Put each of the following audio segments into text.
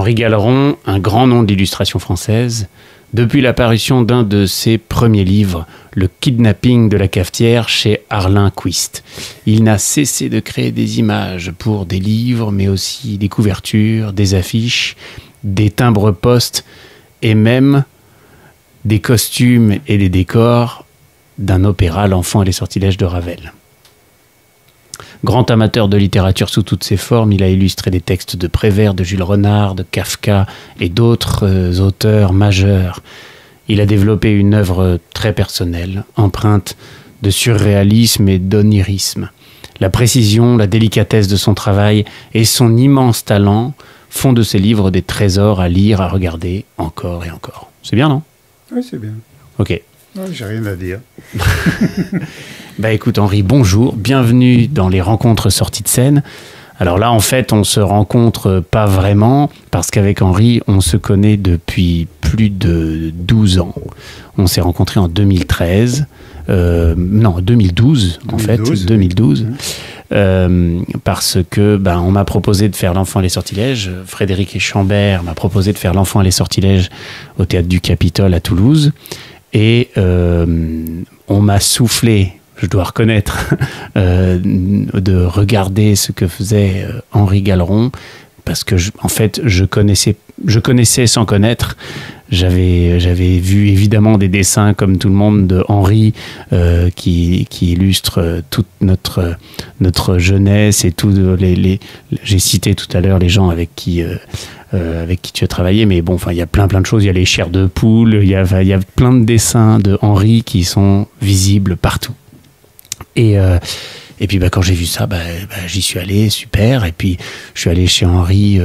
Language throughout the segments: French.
Henri Galeron, un grand nom de l'illustration française, depuis l'apparition d'un de ses premiers livres, Le kidnapping de la cafetière chez Harlequin Quist. Il n'a cessé de créer des images pour des livres, mais aussi des couvertures, des affiches, des timbres-poste et même des costumes et des décors d'un opéra, L'Enfant et les sortilèges de Ravel. Grand amateur de littérature sous toutes ses formes, il a illustré des textes de Prévert, de Jules Renard, de Kafka et d'autres auteurs majeurs. Il a développé une œuvre très personnelle, empreinte de surréalisme et d'onirisme. La précision, la délicatesse de son travail et son immense talent font de ses livres des trésors à lire, à regarder encore et encore. C'est bien, non? Oui, c'est bien. Ok. Ouais, j'ai rien à dire. Bah écoute Henri, bonjour, bienvenue dans les rencontres sorties de scène. Alors là en fait on se rencontre pas vraiment parce qu'avec Henri on se connaît depuis plus de 12 ans. On s'est rencontrés en 2013, non 2012 en fait, 2012. Parce que on m'a proposé de faire L'Enfant et les sortilèges. Frédéric Chambert m'a proposé de faire L'Enfant et les sortilèges au Théâtre du Capitole à Toulouse. Et on m'a soufflé, je dois reconnaître, de regarder ce que faisait Henri Galeron, parce que en fait, je connaissais sans connaître. J'avais vu évidemment des dessins comme tout le monde de Henri qui illustrent toute notre jeunesse et j'ai cité tout à l'heure les gens avec qui tu as travaillé, mais bon, enfin, il y a plein de choses. Il y a les chairs de poule, il y a plein de dessins de Henri qui sont visibles partout. Et puis quand j'ai vu ça, j'y suis allé, super. Et puis je suis allé chez Henri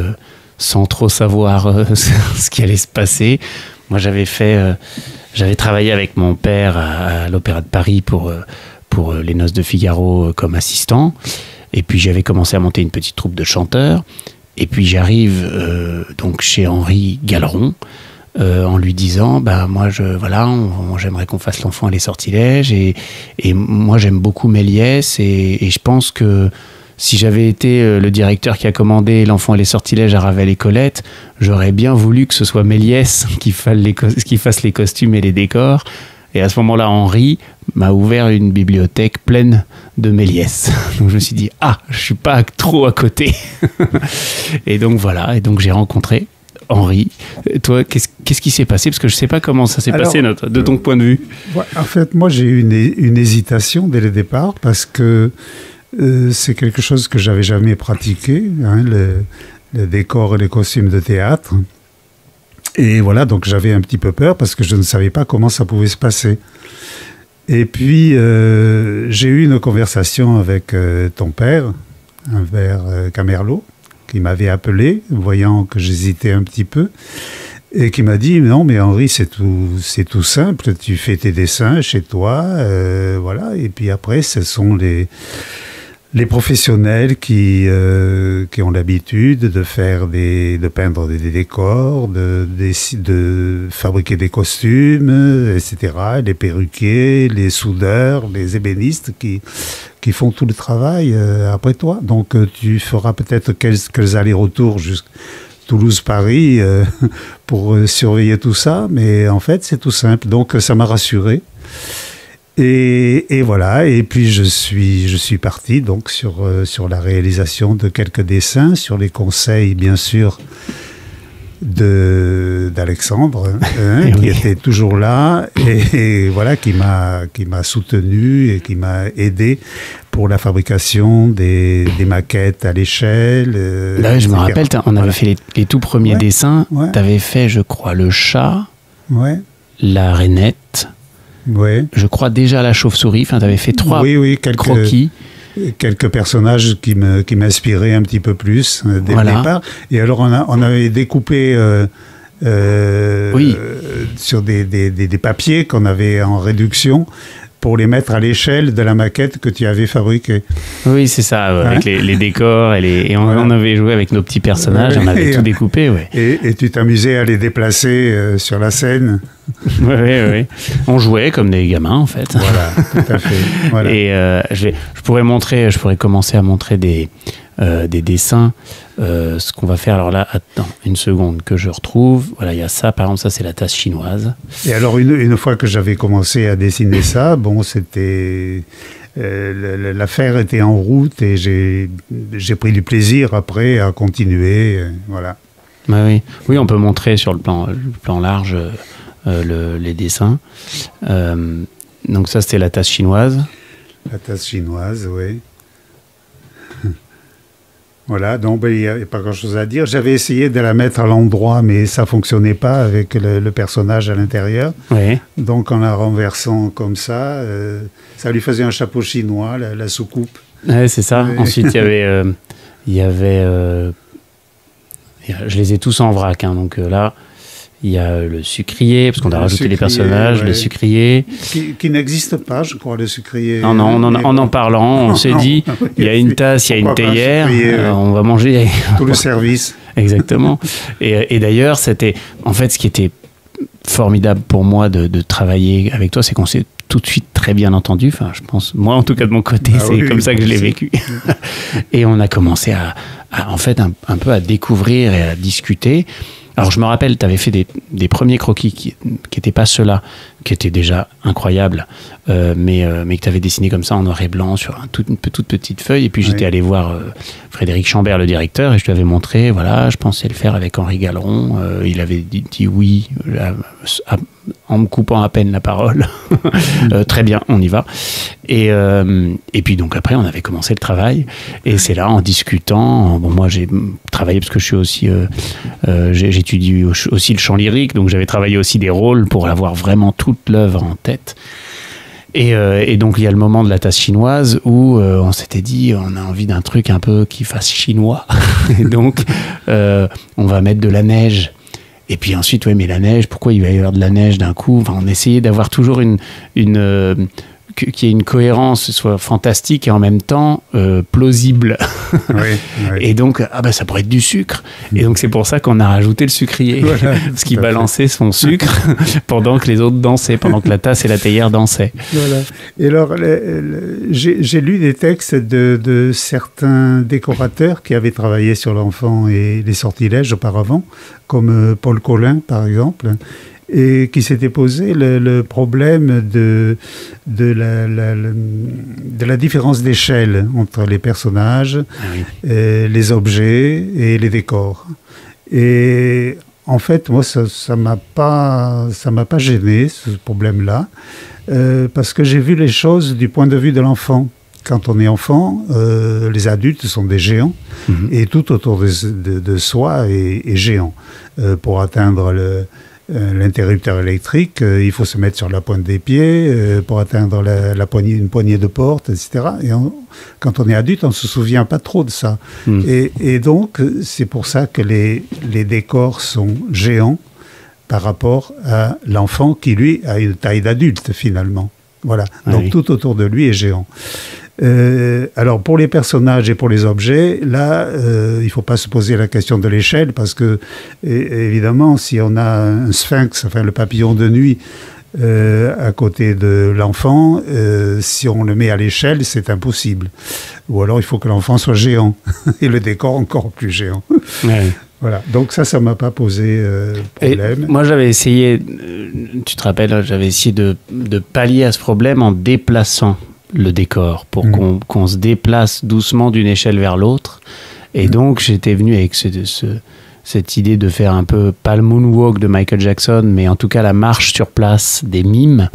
sans trop savoir ce qui allait se passer. Moi, j'avais travaillé avec mon père à l'Opéra de Paris pour les Noces de Figaro comme assistant. Et puis j'avais commencé à monter une petite troupe de chanteurs. Et puis j'arrive donc chez Henri Galeron en lui disant moi j'aimerais qu'on fasse L'Enfant et les sortilèges et moi j'aime beaucoup Méliès et je pense que si j'avais été le directeur qui a commandé L'Enfant et les sortilèges à Ravel et Colette, j'aurais bien voulu que ce soit Méliès qui fasse les costumes et les décors. Et à ce moment-là, Henri m'a ouvert une bibliothèque pleine de Méliès. Donc je me suis dit, je suis pas trop à côté. Et donc voilà, et donc j'ai rencontré Henri. Toi, qu'est-ce qui s'est passé? Parce que je sais pas comment ça s'est passé de ton point de vue. Ouais, en fait, moi j'ai eu une hésitation dès le départ parce que c'est quelque chose que j'avais jamais pratiqué, le décor et les costumes de théâtre. Et voilà, donc j'avais un petit peu peur parce que je ne savais pas comment ça pouvait se passer. Et puis, j'ai eu une conversation avec ton père, un père Camerlot, qui m'avait appelé, voyant que j'hésitais un petit peu, et qui m'a dit « Non, mais Henri, c'est tout simple, tu fais tes dessins chez toi, voilà, et puis après, ce sont les professionnels qui ont l'habitude de peindre des décors, de fabriquer des costumes, etc. Les perruquiers, les soudeurs, les ébénistes qui font tout le travail après toi. Donc tu feras peut-être quelques allers-retours jusqu'à Toulouse-Paris pour surveiller tout ça, mais en fait c'est tout simple. Donc ça m'a rassuré. Et voilà, et puis je suis parti donc sur la réalisation de quelques dessins, sur les conseils bien sûr d'Alexandre, qui était toujours là et voilà qui m'a soutenu et qui m'a aidé pour la fabrication des maquettes à l'échelle. Je me rappelle, on avait fait les tout premiers dessins. Tu avais fait, je crois, le chat, la rainette. Ouais. Je crois déjà la chauve-souris. Enfin, tu avais fait trois croquis. Quelques personnages qui m'inspiraient un petit peu plus dès le départ. Et alors, on avait découpé sur des papiers qu'on avait en réduction pour les mettre à l'échelle de la maquette que tu avais fabriquée. Oui, c'est ça, avec les décors et on avait joué avec nos petits personnages, on avait tout découpé. Ouais. Et tu t'amusais à les déplacer sur la scène. Oui. On jouait comme des gamins, en fait. Voilà, tout à fait. Voilà. Et je pourrais commencer à montrer des dessins. Ce qu'on va faire, alors là, attends une seconde que je retrouve. Voilà, il y a ça, par exemple, ça c'est la tasse chinoise. Et alors, une fois que j'avais commencé à dessiner ça, bon, c'était... l'affaire était en route et j'ai pris du plaisir après à continuer, voilà. Bah oui. Oui, on peut montrer sur le plan large les dessins. Donc ça, c'était la tasse chinoise. La tasse chinoise, oui. Voilà, donc il n'y a pas grand-chose à dire. J'avais essayé de la mettre à l'endroit, mais ça ne fonctionnait pas avec le personnage à l'intérieur. Oui. Donc en la renversant comme ça lui faisait un chapeau chinois, la soucoupe. Ouais, c'est ça. Oui. Ensuite, il y avait je les ai tous en vrac, hein, donc là... Il y a le sucrier, parce qu'on a rajouté les personnages, ouais. Le sucrier. Qui n'existe pas, je crois, le sucrier. Non, en parlant, on s'est dit, il y a une tasse, il y a une théière, on va manger. Tout le service. Exactement. Et d'ailleurs, c'était, en fait, ce qui était formidable pour moi de travailler avec toi, c'est qu'on s'est tout de suite très bien entendu. Enfin, je pense, moi, en tout cas, de mon côté, c'est comme ça que je l'ai vécu. Et on a commencé à en fait, un peu à découvrir et à discuter. Alors, je me rappelle, tu avais fait des premiers croquis qui n'étaient pas ceux-là, qui étaient déjà incroyables, mais que tu avais dessiné comme ça en noir et blanc sur une toute petite feuille. Et puis, j'étais allé voir Frédéric Chambert, le directeur, et je lui avais montré, voilà, je pensais le faire avec Henri Galeron. Il avait dit oui, en me coupant à peine la parole. Très bien, on y va. Et puis, donc, après, on avait commencé le travail. Et c'est là, en discutant, bon, moi, j'ai travaillé, parce que je suis aussi... j'étudie aussi le chant lyrique, donc j'avais travaillé aussi des rôles pour avoir vraiment toute l'œuvre en tête. Et donc il y a le moment de la tasse chinoise où on s'était dit on a envie d'un truc un peu qui fasse chinois. Et donc on va mettre de la neige. Et puis ensuite, ouais, mais la neige, pourquoi il va y avoir de la neige d'un coup? Enfin, on essayait d'avoir toujours qu'il y ait une cohérence, soit fantastique et en même temps plausible. Oui. Et donc, ça pourrait être du sucre. Et donc, c'est pour ça qu'on a rajouté le sucrier. Voilà, parce qu'il balançait son sucre pendant que les autres dansaient, pendant que la tasse et la théière dansaient. Voilà. Et alors, j'ai lu des textes de certains décorateurs qui avaient travaillé sur l'enfant et les sortilèges auparavant, comme Paul Colin, par exemple, et qui s'était posé le problème de la différence d'échelle entre les personnages, les objets et les décors. Et en fait, moi, ça m'a pas gêné, ce problème-là, parce que j'ai vu les choses du point de vue de l'enfant. Quand on est enfant, les adultes sont des géants, et tout autour de soi est géant. Pour atteindre l'interrupteur électrique, il faut se mettre sur la pointe des pieds pour atteindre une poignée de porte, etc. Et quand on est adulte, on ne se souvient pas trop de ça. Et donc, c'est pour ça que les décors sont géants par rapport à l'enfant qui, lui, a une taille d'adulte, finalement. Voilà. Donc, tout autour de lui est géant. Alors, pour les personnages et pour les objets, là, il ne faut pas se poser la question de l'échelle parce que, évidemment, si on a un sphinx, enfin le papillon de nuit, à côté de l'enfant, si on le met à l'échelle, c'est impossible. Ou alors, il faut que l'enfant soit géant et le décor encore plus géant. Voilà. Donc ça ne m'a pas posé problème. Et moi, j'avais essayé, tu te rappelles, j'avais essayé de pallier à ce problème en déplaçant le décor pour qu'on se déplace doucement d'une échelle vers l'autre. Et donc, j'étais venu avec cette idée de faire un peu, pas le moonwalk de Michael Jackson, mais en tout cas la marche sur place des mimes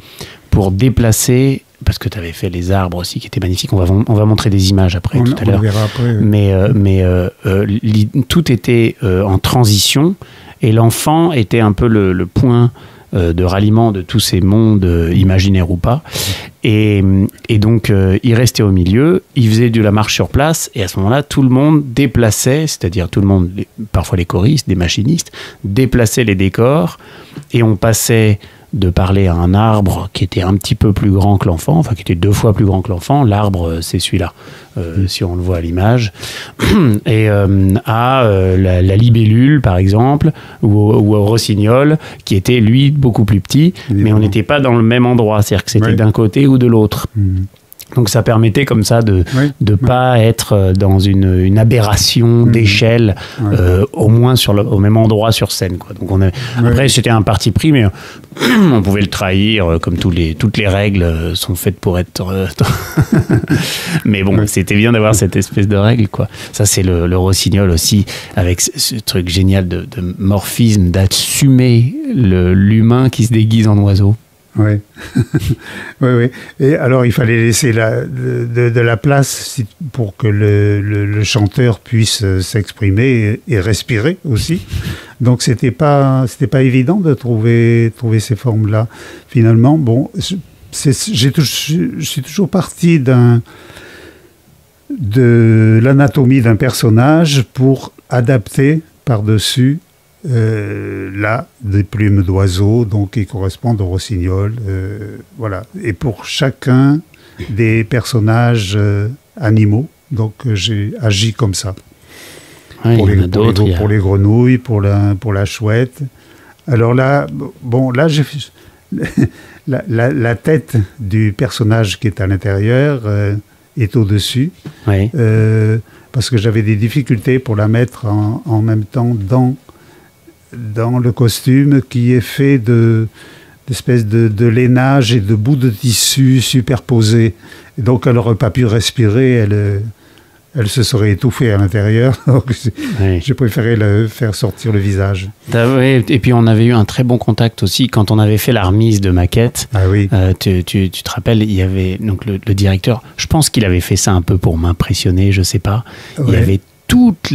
pour déplacer, parce que tu avais fait les arbres aussi qui étaient magnifiques. On va montrer des images après, tout à l'heure. On verra après. Mais tout était en transition et l'enfant était un peu le point de ralliement de tous ces mondes imaginaires ou pas. Et donc, il restait au milieu, il faisait de la marche sur place, et à ce moment-là, tout le monde déplaçait, c'est-à-dire tout le monde, parfois les choristes, des machinistes, déplaçaient les décors, et on passait de parler à un arbre qui était un petit peu plus grand que l'enfant, enfin qui était 2 fois plus grand que l'enfant, l'arbre c'est celui-là, si on le voit à l'image, et à la libellule par exemple, ou au rossignol, qui était lui beaucoup plus petit, mais on n'était pas dans le même endroit, c'est-à-dire que c'était d'un côté ou de l'autre. Donc ça permettait comme ça de pas être dans une aberration d'échelle, au moins au même endroit sur scène, quoi. Donc après c'était un parti pris, mais on pouvait le trahir, comme toutes les règles sont faites pour être... mais bon, c'était bien d'avoir cette espèce de règle, quoi. Ça c'est le Rossignol aussi, avec ce truc génial de morphisme, d'assumer l'humain qui se déguise en oiseau. Oui. Oui. Et alors, il fallait laisser de la place pour que le chanteur puisse s'exprimer et respirer aussi. Donc, c'était pas évident de trouver ces formes-là. Finalement, bon, je suis toujours parti de l'anatomie d'un personnage pour adapter par-dessus là, des plumes d'oiseaux, donc qui correspondent au rossignol, voilà. Et pour chacun des personnages animaux, donc j'ai agi comme ça. Ouais, pour les grenouilles, pour la chouette. Alors là, bon, là j'ai la tête du personnage qui est à l'intérieur est au-dessus, parce que j'avais des difficultés pour la mettre en même temps dans le costume qui est fait d'espèces de lainage et de bouts de tissu superposés. Et donc, elle n'aurait pas pu respirer, elle se serait étouffée à l'intérieur. Donc, j'ai préféré faire sortir le visage. Et puis, on avait eu un très bon contact aussi quand on avait fait la remise de maquette. Ah oui. Tu te rappelles, il y avait donc le directeur, je pense qu'il avait fait ça un peu pour m'impressionner, je ne sais pas. Ouais. Il y avait toute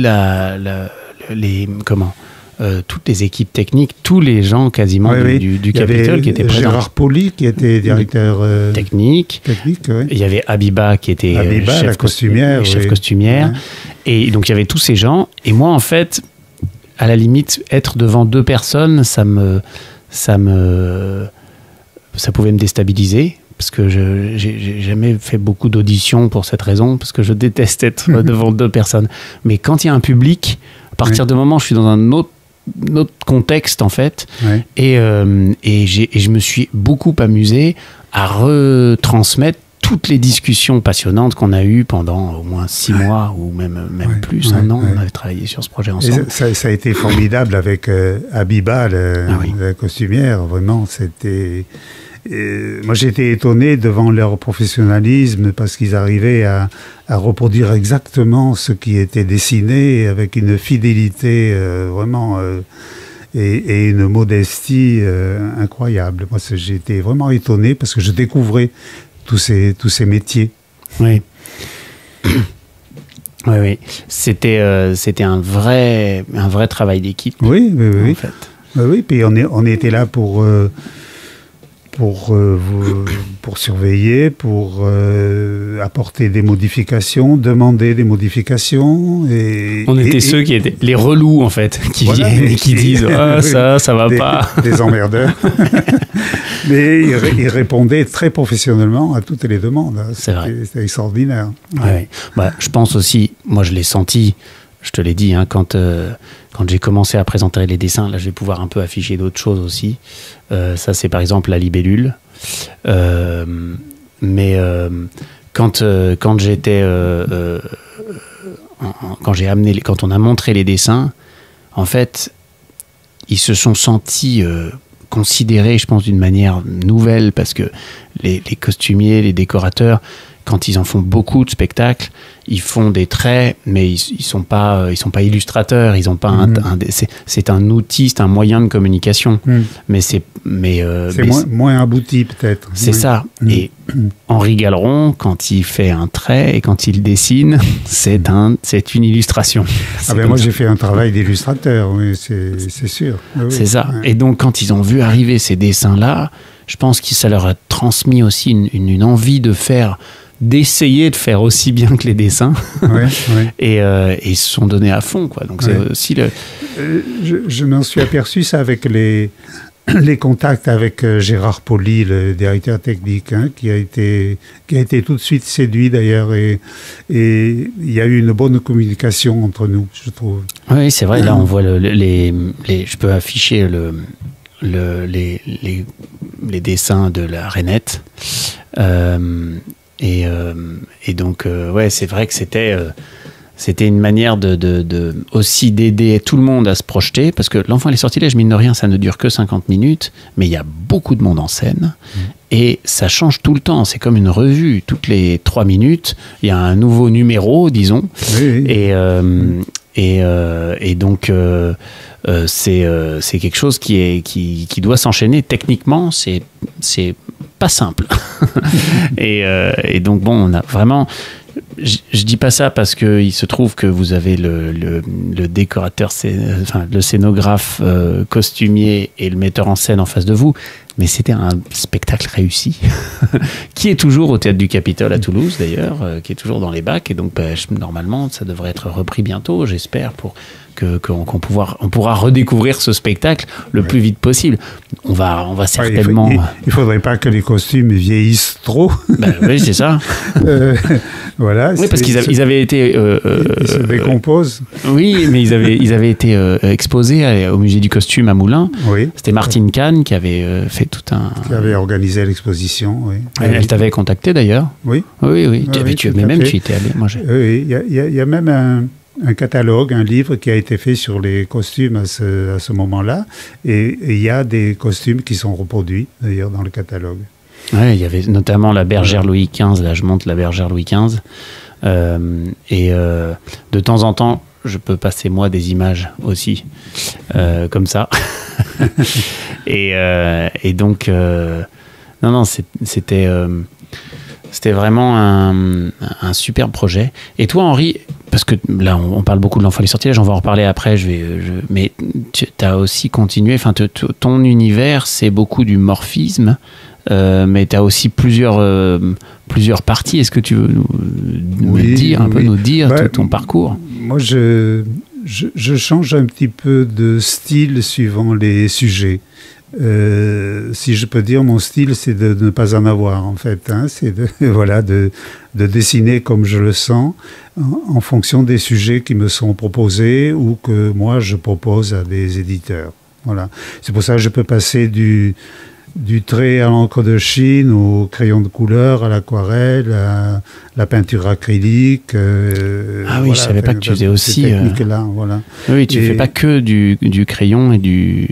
toutes les équipes techniques, tous les gens quasiment du Capitole qui étaient présents. Gérard Poli qui était directeur technique. Il y avait Abiba qui était chef costumière. Ouais. Et donc il y avait tous ces gens. Et moi en fait, à la limite, être devant deux personnes, ça pouvait me déstabiliser. Parce que j'ai jamais fait beaucoup d'auditions pour cette raison, parce que je déteste être devant deux personnes. Mais quand il y a un public, à partir du moment où je suis dans un autre contexte en fait, et je me suis beaucoup amusé à retransmettre toutes les discussions passionnantes qu'on a eues pendant au moins 6 mois ou même plus, un an. On avait travaillé sur ce projet ensemble. Ça a été formidable avec Abiba, la costumière. Vraiment, c'était... moi, j'étais étonné devant leur professionnalisme parce qu'ils arrivaient à reproduire exactement ce qui était dessiné avec une fidélité vraiment et une modestie incroyable. Moi, j'étais vraiment étonné parce que je découvrais tous ces métiers. Oui. Oui. C'était un vrai travail d'équipe. Oui. En fait. Oui, puis on était là pour surveiller, pour apporter des modifications, demander des modifications. On était ceux qui étaient les relous, en fait, qui viennent et qui disent ça va pas. Des emmerdeurs. Mais ils répondaient très professionnellement à toutes les demandes. C'était extraordinaire. Ouais. Je pense aussi, moi je l'ai senti, je te l'ai dit, quand j'ai commencé à présenter les dessins, là je vais pouvoir un peu afficher d'autres choses aussi. Ça c'est par exemple la libellule. Mais quand on a montré les dessins, en fait, ils se sont sentis considérés, je pense, d'une manière nouvelle, parce que les costumiers, les décorateurs, quand ils en font beaucoup de spectacles, ils font des traits, mais ils sont pas illustrateurs. Ils ont pas c'est un outil, c'est un moyen de communication. Mais c'est moins abouti peut-être. C'est ça. Et Henri Galeron, quand il fait un trait et quand il dessine, c'est une illustration. Moi j'ai fait un travail d'illustrateur, oui, c'est sûr. C'est ça. Et donc quand ils ont vu arriver ces dessins-là, je pense que ça leur a transmis aussi une envie d'essayer de faire aussi bien que les dessins. Et ils se sont donnés à fond, quoi. Donc c'est aussi je m'en suis aperçu ça avec les contacts avec Gérard Poli, le directeur technique, qui a été tout de suite séduit d'ailleurs, et il y a eu une bonne communication entre nous, je trouve. Oui, c'est vrai. Là on voit je peux afficher les dessins de la rainette. Et donc, ouais, c'est vrai que c'était une manière aussi d'aider tout le monde à se projeter, parce que l'enfant et les sortilèges, mine de rien, ça ne dure que 50 minutes, mais il y a beaucoup de monde en scène, et ça change tout le temps. C'est comme une revue. Toutes les 3 minutes, il y a un nouveau numéro, disons, Oui, oui. et donc c'est quelque chose qui doit s'enchaîner. Techniquement, c'est pas simple. Et donc, bon, on a vraiment... Je dis pas ça parce qu'il se trouve que vous avez le décorateur, enfin, le scénographe, costumier et le metteur en scène en face de vous, mais c'était un spectacle réussi, qui est toujours au Théâtre du Capitole à Toulouse d'ailleurs, qui est toujours dans les bacs, et donc normalement ça devrait être repris bientôt, j'espère, pour qu'on pourra redécouvrir ce spectacle le plus vite possible. On va certainement... Il faudrait pas que les costumes vieillissent trop. Ben, oui, c'est ça. Voilà. Oui, parce qu'ils avaient été... ils se décomposent. Oui, mais ils avaient été exposés au musée du costume à Moulins. Oui. C'était Martine Kahn qui avait fait tout un... Qui avait organisé l'exposition, oui. Elle t'avait contacté d'ailleurs. Oui. Oui. Oui, Mais même tu y étais allé. Oui, il y a même un catalogue, un livre qui a été fait sur les costumes à ce moment-là. Et il y a des costumes qui sont reproduits, d'ailleurs, dans le catalogue. Oui, il y avait notamment la bergère Louis XV. Là, je monte la bergère Louis XV. De temps en temps, je peux passer, moi, des images aussi, comme ça. et donc, non, c'était vraiment un super projet. Et toi, Henri, parce que là, on parle beaucoup de l'enfant et les sortilèges, on va en reparler après, mais tu as aussi continué, enfin, ton univers, c'est beaucoup du morphisme, mais tu as aussi plusieurs parties. Est-ce que tu veux nous dire ton parcours? Moi, je change un petit peu de style suivant les sujets. Si je peux dire, mon style, c'est de ne pas en avoir, en fait. Hein. C'est de dessiner comme je le sens, en fonction des sujets qui me sont proposés ou que moi, je propose à des éditeurs. Voilà. C'est pour ça que je peux passer du trait à l'encre de Chine, au crayon de couleur, à l'aquarelle, à la peinture acrylique. Oui, je savais pas que tu faisais aussi... Ces techniques-là, voilà. Oui, tu fais pas que du crayon et du...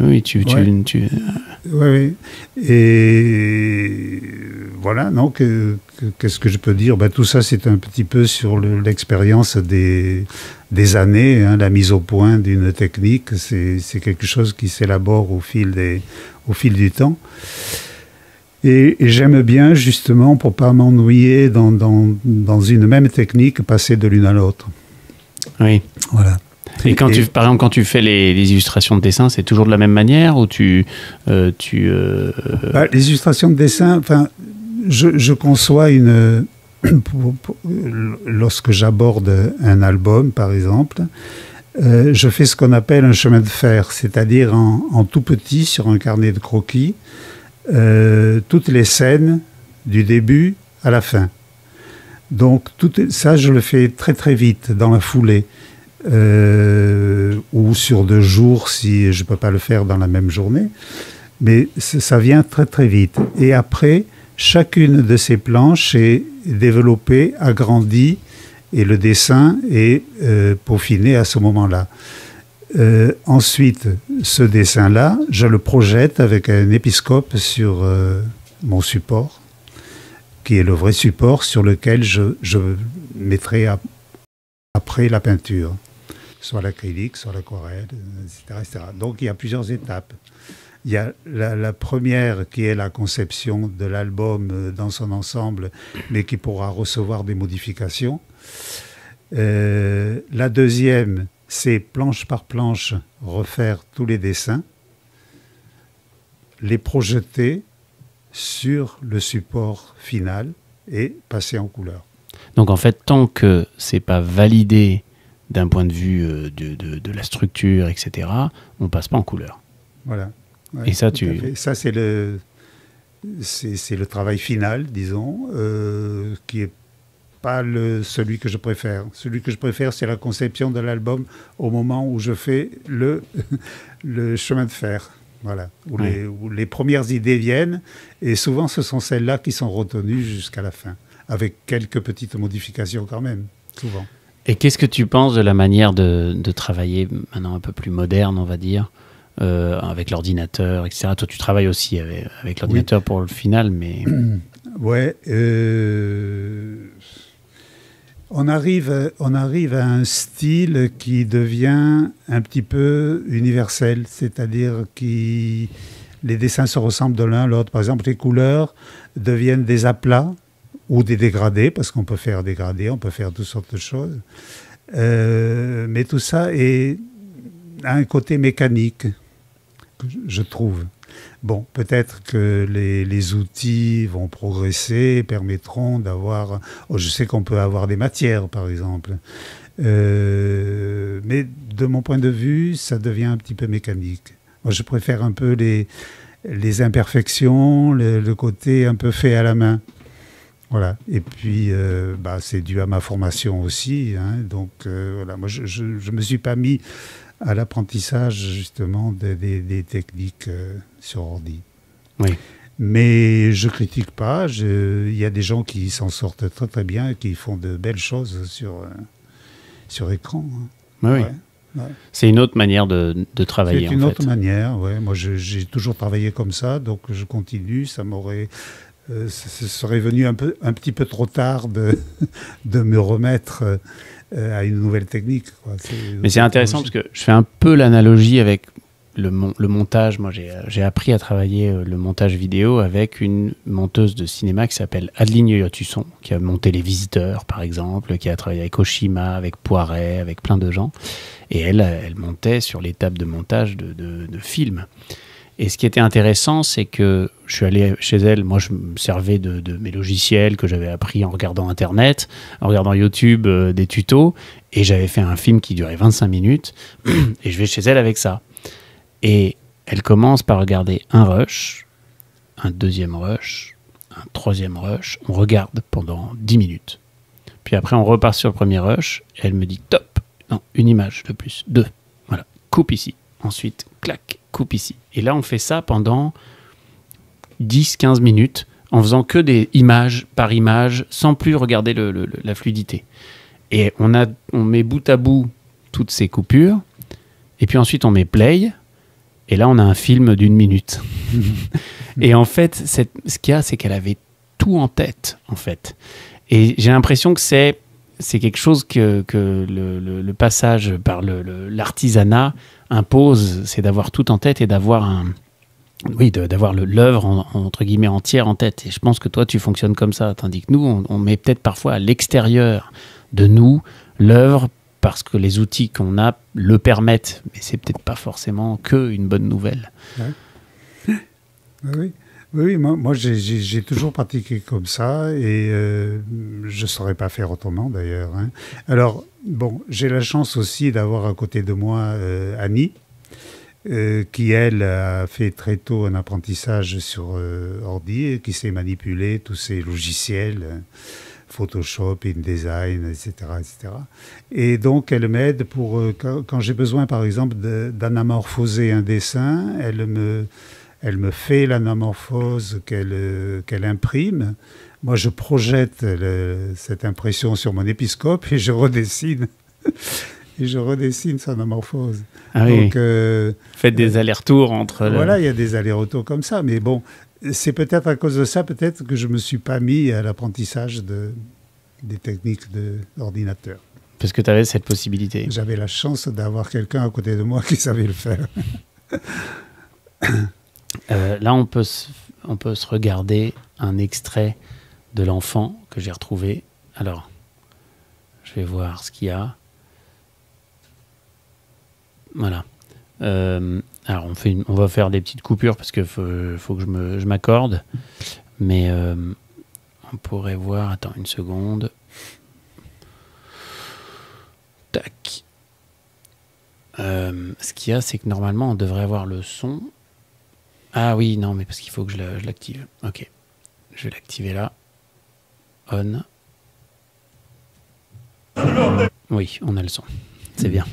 Oui, Oui. Et voilà, non, qu'est-ce que je peux dire? Tout ça, c'est un petit peu sur l'expérience des années, hein, la mise au point d'une technique. C'est quelque chose qui s'élabore au fil du temps. Et j'aime bien, justement, pour ne pas m'ennuyer dans une même technique, passer de l'une à l'autre. Oui. Voilà. Et par exemple, quand tu fais les illustrations de dessin, c'est toujours de la même manière ou les illustrations de dessin, enfin, je conçois lorsque j'aborde un album, par exemple, je fais ce qu'on appelle un chemin de fer, c'est-à-dire en tout petit, sur un carnet de croquis, toutes les scènes du début à la fin. Donc, tout ça, je le fais très très vite, dans la foulée. Ou sur 2 jours si je ne peux pas le faire dans la même journée. Mais ça vient très très vite. Et après, chacune de ces planches est développée, agrandie, et le dessin est peaufiné à ce moment-là. Ensuite, ce dessin-là, je le projette avec un épiscope sur mon support, qui est le vrai support sur lequel je mettrai après la peinture, soit l'acrylique, soit l'aquarelle, etc. Donc il y a plusieurs étapes. Il y a la première qui est la conception de l'album dans son ensemble, mais qui pourra recevoir des modifications. La deuxième, c'est planche par planche, refaire tous les dessins, les projeter sur le support final et passer en couleur. Donc en fait, tant que c'est pas validé d'un point de vue de la structure, etc., on passe pas en couleur. Voilà. Ouais, et ça, ça, c'est le travail final, disons, qui est pas celui que je préfère. Celui que je préfère, c'est la conception de l'album au moment où je fais le chemin de fer. Voilà, Oui. où les premières idées viennent, et souvent ce sont celles-là qui sont retenues jusqu'à la fin, avec quelques petites modifications quand même, souvent. Et qu'est-ce que tu penses de la manière de travailler maintenant un peu plus moderne, on va dire, avec l'ordinateur, etc. Toi, tu travailles aussi avec l'ordinateur pour le final, mais... Ouais, on arrive à un style qui devient un petit peu universel, c'est-à-dire que les dessins se ressemblent de l'un à l'autre. Par exemple, les couleurs deviennent des aplats ou des dégradés, parce qu'on peut faire dégradés, on peut faire toutes sortes de choses. Mais tout ça a un côté mécanique, je trouve. Bon, peut-être que les outils vont progresser, permettront d'avoir... Oh, je sais qu'on peut avoir des matières, par exemple. Mais de mon point de vue, ça devient un petit peu mécanique. Moi, je préfère un peu les imperfections, le côté un peu fait à la main. Voilà. Et puis, c'est dû à ma formation aussi. Hein. Donc, voilà. Moi, je ne me suis pas mis à l'apprentissage justement des techniques sur ordi. Oui. Mais je critique pas. Il y a des gens qui s'en sortent très très bien et qui font de belles choses sur écran. Hein. Oui, ouais. Ouais. C'est une autre manière de travailler. C'est une autre manière. Ouais. Moi, j'ai toujours travaillé comme ça, donc je continue. Ça m'aurait ce serait venu un petit peu trop tard de me remettre à une nouvelle technique. Quoi. Mais c'est intéressant parce que je fais un peu l'analogie avec le montage. Moi, j'ai appris à travailler le montage vidéo avec une monteuse de cinéma qui s'appelle Adeline Yoyotusson, qui a monté Les Visiteurs, par exemple, qui a travaillé avec Oshima, avec Poiret, avec plein de gens. Et elle montait sur les tables de montage de films. Et ce qui était intéressant, c'est que je suis allé chez elle, moi je me servais de mes logiciels que j'avais appris en regardant Internet, en regardant YouTube, des tutos, et j'avais fait un film qui durait 25 minutes, et je vais chez elle avec ça. Et elle commence par regarder un rush, un deuxième rush, un troisième rush, on regarde pendant 10 minutes. Puis après on repart sur le premier rush, et elle me dit top, non, une image de plus, 2, voilà, coupe ici, ensuite clac, coupe ici. Et là, on fait ça pendant 10-15 minutes, en faisant que des images par image, sans plus regarder la fluidité. Et on met bout à bout toutes ces coupures, et puis ensuite on met play, et là on a un film d'1 minute. Et en fait, ce qu'il y a, c'est qu'elle avait tout en tête, en fait. Et j'ai l'impression que c'est quelque chose que le passage par l'artisanat impose, c'est d'avoir tout en tête et d'avoir d'avoir l'œuvre entre guillemets entière en tête. Et je pense que toi, tu fonctionnes comme ça, tandis que nous, on met peut-être parfois à l'extérieur de nous l'œuvre parce que les outils qu'on a le permettent, mais c'est peut-être pas forcément qu'une bonne nouvelle. Ouais. Oui, moi j'ai toujours pratiqué comme ça et je ne saurais pas faire autrement d'ailleurs. Hein. Alors, bon, j'ai la chance aussi d'avoir à côté de moi Annie, qui elle a fait très tôt un apprentissage sur ordi, qui sait manipuler tous ces logiciels, Photoshop, InDesign, etc., etc. Et donc elle m'aide pour, quand j'ai besoin par exemple d'anamorphoser un dessin, elle me fait l'anamorphose qu'elle imprime. Moi, je projette cette impression sur mon épiscope et je redessine. Et je redessine son anamorphose. Ah oui. Donc, faites des allers-retours entre... Voilà, il y a des allers-retours comme ça. Mais bon, c'est peut-être à cause de ça, peut-être que je ne me suis pas mis à l'apprentissage des techniques d'ordinateur. Parce que tu avais cette possibilité. J'avais la chance d'avoir quelqu'un à côté de moi qui savait le faire. Là, on peut se regarder un extrait de l'enfant que j'ai retrouvé. Alors, je vais voir ce qu'il y a. Voilà. Alors, on va faire des petites coupures parce qu'il faut que je m'accorde. Mais on pourrait voir... Attends, une seconde. Tac. Ce qu'il y a, c'est que normalement, on devrait avoir le son... Ah oui, non, mais parce qu'il faut que je l'active. Ok. Je vais l'activer là. On. Oui, on a le son. C'est bien.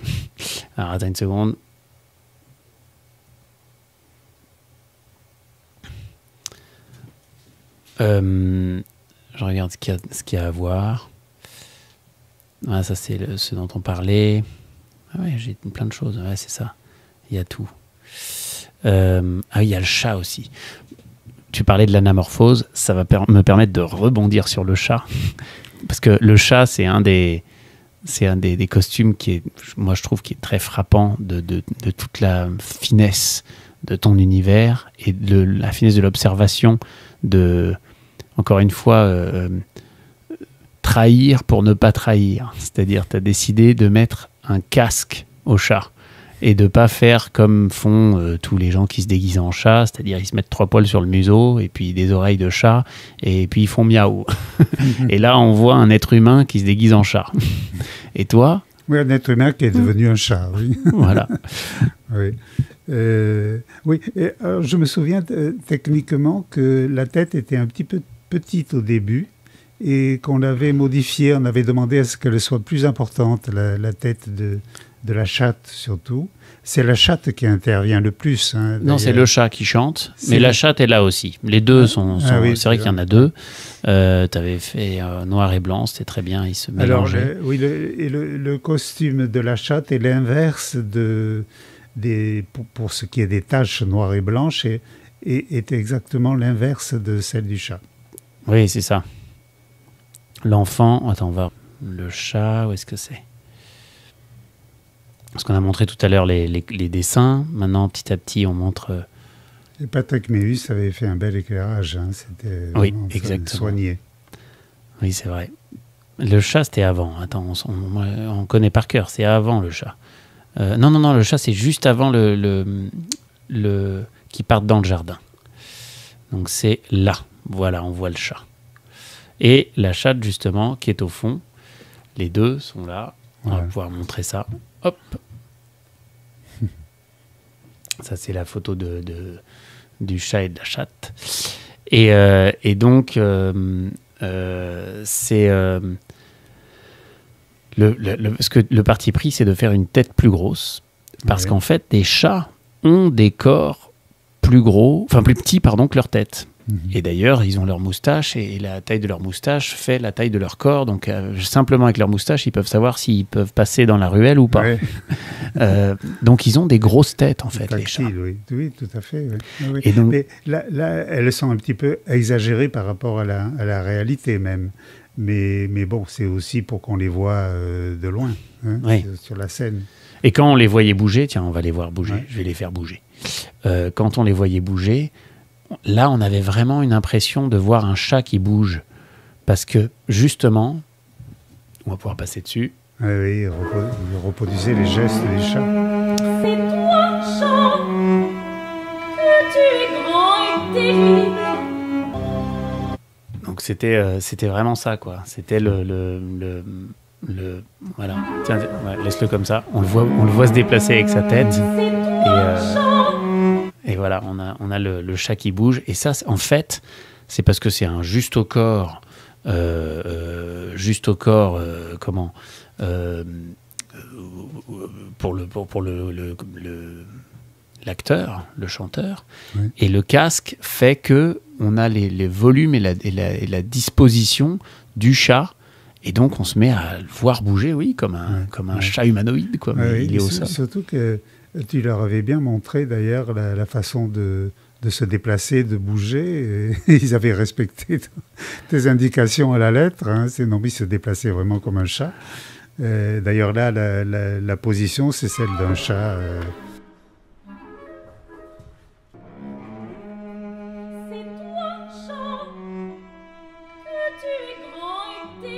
Alors, attends une seconde. Je regarde ce qu'il y a à voir. Ah, ça, c'est ce dont on parlait. Ah ouais, j'ai plein de choses. Ouais, c'est ça. Il y a tout. Il y a le chat aussi. Tu parlais de l'anamorphose. Ça va me permettre de rebondir sur le chat. Parce que le chat, c'est un des costumes qui est, moi, je trouve, qui est très frappant de toute la finesse de ton univers et de la finesse de l'observation de, encore une fois, trahir pour ne pas trahir. C'est-à-dire, tu as décidé de mettre un casque au chat et de ne pas faire comme font tous les gens qui se déguisent en chat, c'est-à-dire ils se mettent 3 poils sur le museau et puis des oreilles de chat et puis ils font miaou. Et là, on voit un être humain qui se déguise en chat. Et toi? Oui, un être humain qui est devenu un chat, oui. Voilà. Oui. Oui. Et, alors, je me souviens techniquement que la tête était un petit peu petite au début et qu'on l'avait modifiée, on avait demandé à ce qu'elle soit plus importante, la tête de la chatte surtout. C'est la chatte qui intervient le plus. Hein, non, c'est le chat qui chante, mais la chatte est là aussi. Les deux sont oui, c'est vrai qu'il y en a deux. Tu avais fait noir et blanc, c'était très bien, ils se mélangeaient. Alors, oui, le costume de la chatte est l'inverse pour ce qui est des taches noires et blanches, et est exactement l'inverse de celle du chat. Oui, c'est ça. L'enfant, attends, on va... Le chat, où est-ce que c'est? Parce qu'on a montré tout à l'heure les dessins. Maintenant, petit à petit, on montre... Et Patrick Méus avait fait un bel éclairage. Hein. C'était exactement. Soigné. Oui, c'est vrai. Le chat, c'était avant. Attends, on connaît par cœur. C'est avant le chat. Non, le chat, c'est juste avant qui partent dans le jardin. Donc, c'est là. Voilà, on voit le chat. Et la chatte, justement, qui est au fond. Les deux sont là. On va pouvoir montrer ça. Hop. Ça, c'est la photo du chat et de la chatte. Et donc, c'est... parce que le parti pris, c'est de faire une tête plus grosse. Parce qu'en fait, les chats ont des corps plus petits que leur tête. Et d'ailleurs, ils ont leur moustache et la taille de leur moustache fait la taille de leur corps. Donc, simplement avec leur moustache, ils peuvent savoir s'ils peuvent passer dans la ruelle ou pas. Ouais. Donc, ils ont des grosses têtes, en fait, les chats. Oui, tout à fait. Oui. Et donc, mais là, elles sont un petit peu exagérées par rapport à la réalité même. Mais bon, c'est aussi pour qu'on les voit de loin, sur la scène. Et quand on les voyait bouger, tiens, on va les voir bouger, je vais les faire bouger. Quand on les voyait bouger, là, on avait vraiment une impression de voir un chat qui bouge. Parce que, justement, on va pouvoir passer dessus. Oui, il reproduisait les gestes des chats. C'est toi, chat, que tu es grand et terrible. Donc, c'était vraiment ça, quoi. C'était voilà. Tiens, laisse-le comme ça. On le voit se déplacer avec sa tête. Et voilà, on a le chat qui bouge. Et ça, en fait, c'est parce que c'est un juste au corps, pour l'acteur, le chanteur. Oui. Et le casque fait que on a les volumes et la disposition du chat. Et donc, on se met à le voir bouger, comme un chat humanoïde, quoi. Mais il est au sol. Surtout que tu leur avais bien montré, d'ailleurs, la façon de se déplacer, de bouger. Et ils avaient respecté tes indications à la lettre. Hein. Sinon, ils se déplaçaient vraiment comme un chat. D'ailleurs, là, la position, c'est celle d'un chat. C'est toi, chat, que tu es grand et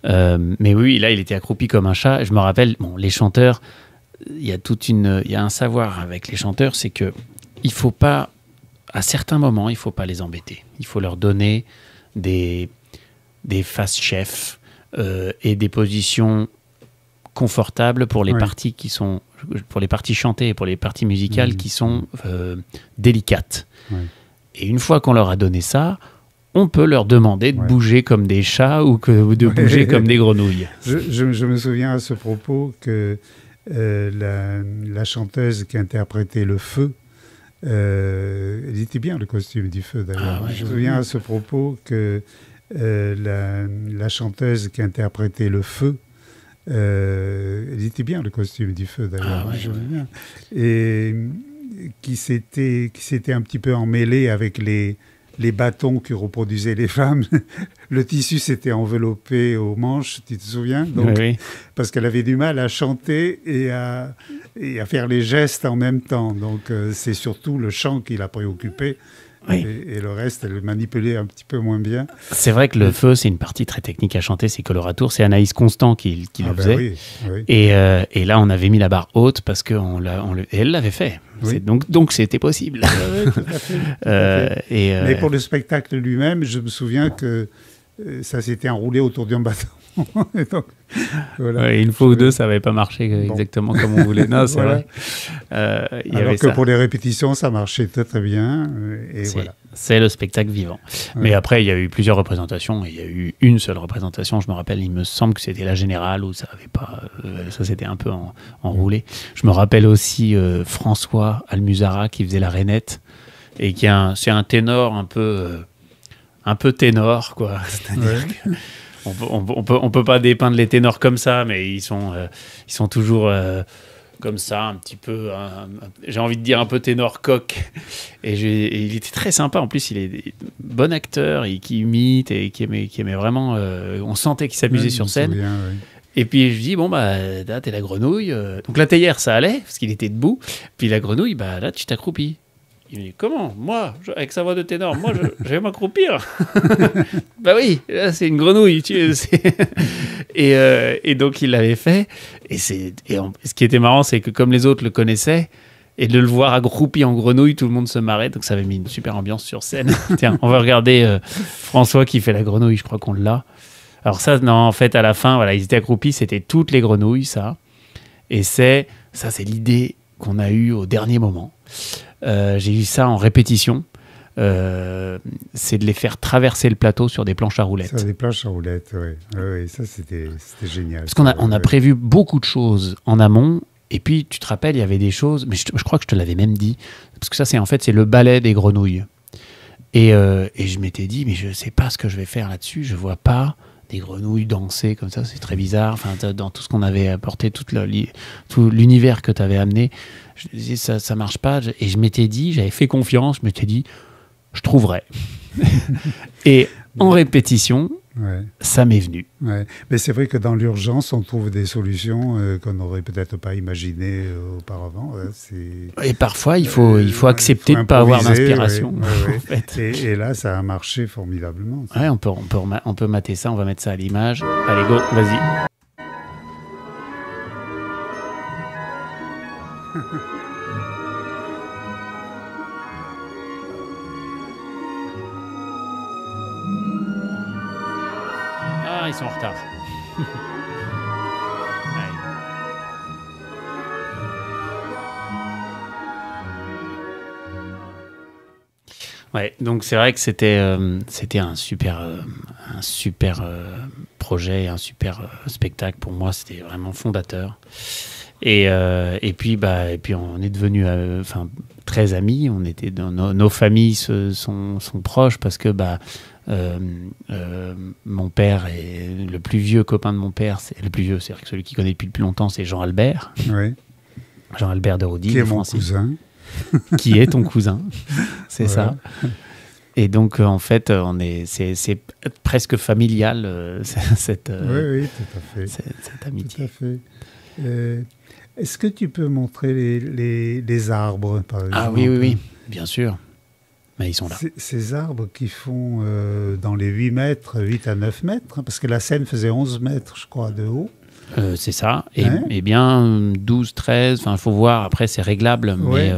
terrible. Mais oui, là, il était accroupi comme un chat. Je me rappelle, les chanteurs... Il y a un savoir avec les chanteurs, c'est que il faut pas, à certains moments, il faut pas les embêter. Il faut leur donner des faces chefs et des positions confortables pour les parties qui sont, pour les parties chantées et pour les parties musicales qui sont délicates. Et une fois qu'on leur a donné ça, on peut leur demander de bouger comme des chats ou de bouger comme des grenouilles. Je me souviens à ce propos que la chanteuse qui interprétait le feu Il était bien, le costume du feu, d'ailleurs. Ah ouais, Je me souviens à ce propos que la chanteuse qui interprétait le feu, elle était bien, le costume du feu, d'ailleurs. Ah ouais, je me souviens. Et qui s'était un petit peu emmêlé avec les bâtons que reproduisaient les femmes. Le tissu s'était enveloppé aux manches, tu te souviens? Donc, oui. parce qu'elle avait du mal à chanter et à faire les gestes en même temps. Donc, c'est surtout le chant qui l'a préoccupée. Oui. Et le reste, elle le manipulait un petit peu moins bien. C'est vrai que le feu, c'est une partie très technique à chanter, c'est coloratour. C'est Anaïs Constant qui le faisait. Oui, oui. Et là, on avait mis la barre haute parce que et elle l'avait fait. Oui. Donc c'était possible. Oui, tout à fait. Mais pour le spectacle lui-même, je me souviens que ça s'était enroulé autour d'un bâton. Et donc, voilà. Ouais, une fois ou deux, ça n'avait pas marché exactement comme on voulait. Non, c'est Voilà. vrai. Il y Alors avait que ça. pour les répétitions, ça marchait très très bien. Et voilà. C'est le spectacle vivant. Ouais. Mais après, il y a eu plusieurs représentations. Il y a eu une seule représentation, je me rappelle, il me semble que c'était la générale où ça avait pas, ça s'était un peu enroulé. Je me rappelle aussi François Almusara qui faisait la rainette et c'est un ténor un peu ténor, quoi. C'est-à-dire que on peut pas dépeindre les ténors comme ça, mais ils sont toujours comme ça, un petit peu, j'ai envie de dire un peu ténor coq. Et il était très sympa. En plus, il est bon acteur, qui imite et qui aimait vraiment. On sentait qu'il s'amusait sur scène. Souviens, oui. Et puis je lui dis, bon, bah, là, t'es la grenouille. Donc la théière, ça allait, parce qu'il était debout. Puis la grenouille, bah, là, tu t'accroupis. Il me dit, comment? Moi, avec sa voix de ténor, moi, je vais m'accroupir. Bah oui, là, c'est une grenouille. Et donc, il l'avait fait. Ce qui était marrant, c'est que comme les autres le connaissaient, et de le voir accroupi en grenouille, tout le monde se marrait. Donc, ça avait mis une super ambiance sur scène. Tiens, on va regarder François qui fait la grenouille. Je crois qu'on l'a. Alors ça, non, en fait, à la fin, voilà, ils étaient accroupis. C'était toutes les grenouilles, ça. Et c'est l'idée qu'on a eue au dernier moment. J'ai eu ça en répétition. C'est de les faire traverser le plateau sur des planches à roulettes. Sur des planches à roulettes, oui. Oui, ça, c'était génial. Parce qu'on a prévu beaucoup de choses en amont. Et puis, tu te rappelles, il y avait des choses, mais je crois que je te l'avais même dit. Parce que ça, c'est le ballet des grenouilles. Et je m'étais dit, mais je ne sais pas ce que je vais faire là-dessus. Je ne vois pas des grenouilles danser comme ça. C'est très bizarre. Enfin, dans tout ce qu'on avait apporté, tout l'univers que tu avais amené, je me disais, ça ne marche pas. Et je m'étais dit, j'avais fait confiance, je m'étais dit, je trouverai. Et en répétition, ça m'est venu. Ouais. Mais c'est vrai que dans l'urgence, on trouve des solutions qu'on n'aurait peut-être pas imaginées auparavant. Et parfois, il faut accepter de ne pas avoir d'inspiration. Ouais. En fait. Et là, ça a marché formidablement. Ouais, on peut mater ça, on va mettre ça à l'image. Allez, go, vas-y. Ah, ils sont en retard. Ouais, donc c'est vrai que c'était un super projet, un super spectacle pour moi. C'était vraiment fondateur. Et puis on est devenus très amis. On était nos familles sont proches parce que mon père est le plus vieux copain de mon père. C'est le plus vieux, c'est celui qui connaît depuis le plus longtemps, c'est Jean Albert. Oui. Jean Albert de Rodi, qui est mon cousin. Qui est ton cousin, c'est voilà. ça. Et donc en fait, c'est presque familial cette tout à fait. cette amitié. Tout à fait. Est-ce que tu peux montrer les arbres, par exemple? Ah oui, bien sûr. Mais ils sont là. Ces arbres qui font dans les 8 à 9 mètres, parce que la scène faisait 11 mètres, je crois, de haut. C'est ça. Et bien 12, 13, il faut voir, après c'est réglable, mais